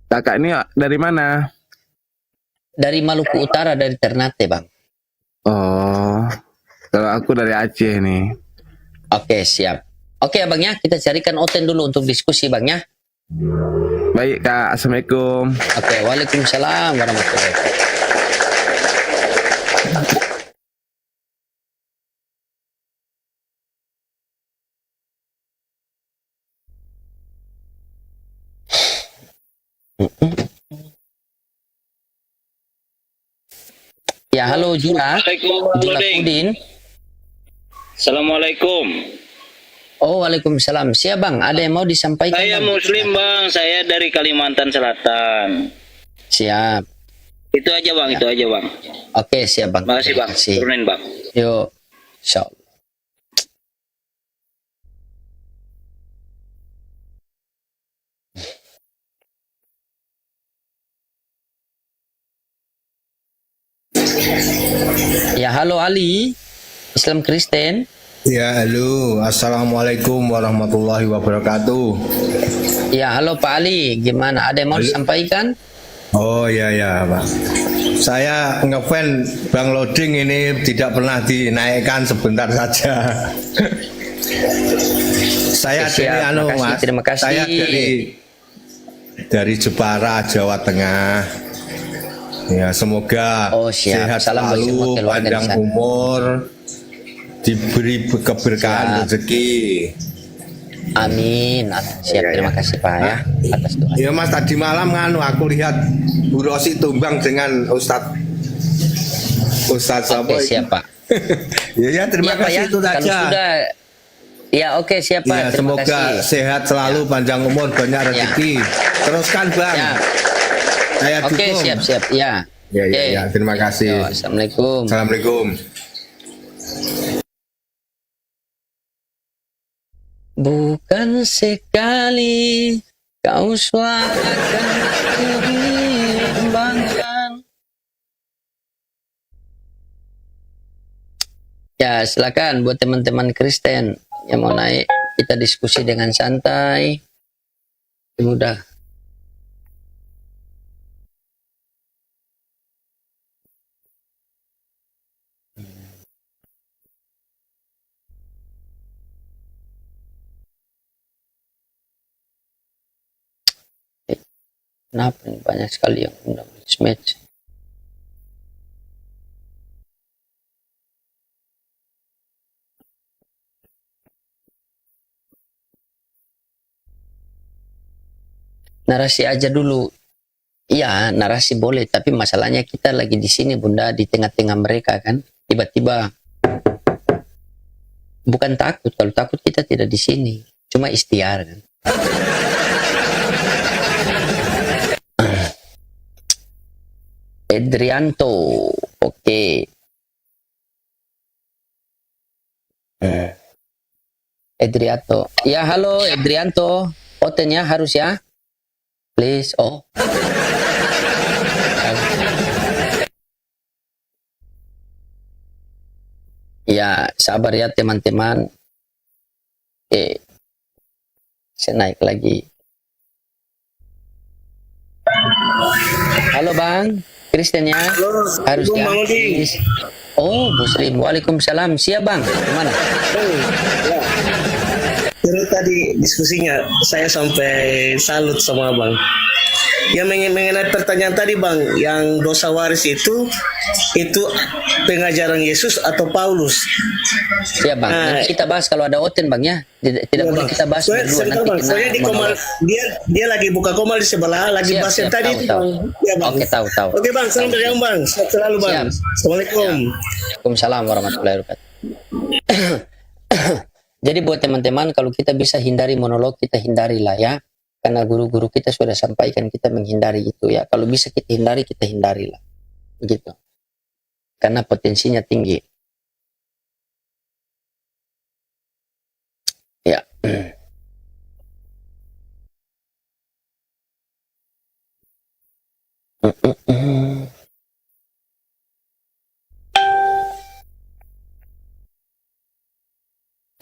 Kakak ini dari mana? Dari Maluku Utara, dari Ternate bang. Oh, kalau aku dari Aceh nih. Oke, siap. Oke ya bang ya, kita carikan Oten dulu untuk diskusi bang ya. Baik Kak, Assalamualaikum. Oke, waalaikumsalam warahmatullahi wabarakatuh. Ya, halo Jula. Jula Pudin. Assalamualaikum. Oh, waalaikumsalam. Siap bang, ada yang mau disampaikan? Saya bang? Muslim bang, saya dari Kalimantan Selatan. Siap. Itu aja bang, itu aja bang. Oke, siap bang. Makasih bang, turunin bang. Yuk, insyaallah. Ya, halo Ali, Islam Kristen. Ya, halo. Assalamualaikum warahmatullahi wabarakatuh. Ya, halo Pak Ali, gimana? Ada yang mau disampaikan? Oh ya Pak. Saya ngefan Bang Loading ini tidak pernah dinaikkan sebentar saja. Saya Siap, dari makasih, Mas. terima kasih. Saya dari Jepara, Jawa Tengah. Ya, semoga Oh, siap. sehat Salam buat semua selalu, keluarga di panjang sana. umur, diberi keberkahan Siap. rezeki. Amin. Siap, terima kasih Pak ya atas doa. Ya Mas, tadi malam aku lihat Bu Rosi tumbang dengan Ustadz Oke, siap Pak. ya terima Iya, Pak, kasih ya. itu Kalau saja. sudah, ya oke siap Pak. Ya, Terima semoga kasih. sehat selalu, panjang umur, banyak rezeki. Teruskan Bang. Ya. Saya Oke, dukung. siap. Ya. Ya, Oke. ya, terima kasih. Yo, Assalamualaikum. Assalamualaikum. Bukan sekali kau suarakan kebanggaan. Ya, silakan buat teman-teman Kristen yang mau naik, kita diskusi dengan santai. Mudah. Kenapa nih banyak sekali yang undang match? Narasi aja dulu. Iya, narasi boleh, tapi masalahnya kita lagi di sini Bunda, di tengah-tengah mereka kan. Tiba-tiba bukan takut, kalau takut kita tidak di sini. Cuma ikhtiar kan. Edrianto, oke. Edrianto, ya halo Edrianto, Oten ya harus ya, please. Oh, Bang. Ya, sabar ya teman-teman. Saya naik lagi. Halo Bang, Kristen ya? Harus ya? Oh, Muslim. Waalaikumsalam. Siap Bang, gimana? Terus tadi diskusinya saya sampai salut sama Bang. Yang mengenai pertanyaan tadi Bang, yang dosa waris itu pengajaran Yesus atau Paulus? Siap Bang. Nanti kita bahas kalau ada oten Bang ya. Tidak boleh kita bahas berdua nanti Bang, soalnya di komal dia lagi buka komal di sebelah, lagi bahas yang tadi itu Bang. Ya, Bang. Oke, tahu. Oke Bang, salam dari Bang. Sehat selalu Bang. Assalamualaikum. Waalaikumsalam warahmatullahi wabarakatuh. Jadi buat teman-teman, kalau kita bisa hindari monolog, kita hindarilah ya. Karena guru-guru kita sudah sampaikan kita menghindari itu ya. Kalau bisa kita hindari, kita hindarilah. Begitu. Karena potensinya tinggi. Ya.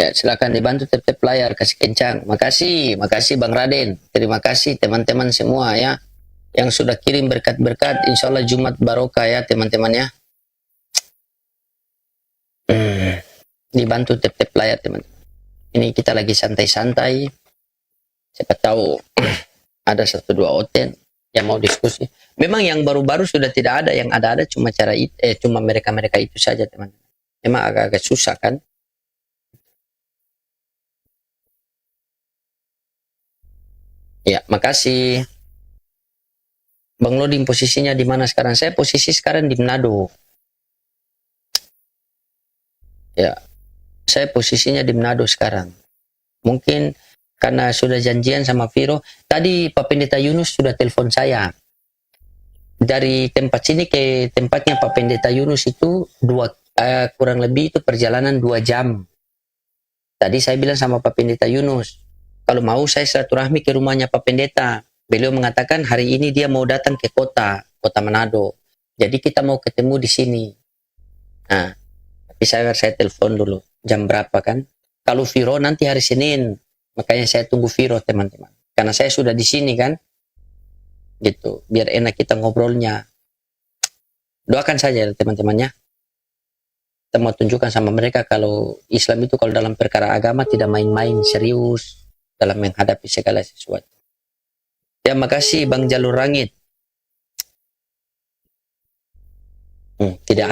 Ya, silakan dibantu tap layar, kasih kencang. Makasih Bang Raden. Terima kasih teman-teman semua ya yang sudah kirim berkat-berkat. Insya Allah Jumat barokah ya teman-teman ya. Dibantu tap layar teman-teman. Ini kita lagi santai-santai. Siapa tahu ada 1-2 oten yang mau diskusi. Memang yang baru-baru sudah tidak ada, yang ada cuma cuma mereka itu saja teman-teman. Memang agak-agak susah kan? Ya, makasih. Bang Loding posisinya di mana sekarang? Saya posisi sekarang di Manado. Ya, saya posisinya di Manado sekarang. Mungkin karena sudah janjian sama Viro. Tadi Pak Pendeta Yunus sudah telepon saya. Dari tempat sini ke tempatnya Pak Pendeta Yunus itu kurang lebih itu perjalanan 2 jam. Tadi saya bilang sama Pak Pendeta Yunus, kalau mau saya silaturahmi ke rumahnya Pak Pendeta. Beliau mengatakan hari ini dia mau datang ke kota Manado. Jadi kita mau ketemu di sini. Nah, tapi saya telepon dulu jam berapa kan? Kalau Viro nanti hari Senin. Makanya saya tunggu Viro teman-teman. Karena saya sudah di sini kan. Gitu, biar enak kita ngobrolnya. Doakan saja teman-temannya. Kita mau tunjukkan sama mereka kalau Islam itu kalau dalam perkara agama tidak main-main, serius dalam menghadapi segala sesuatu. Ya, makasih Bang Jalur Rangit. Tidak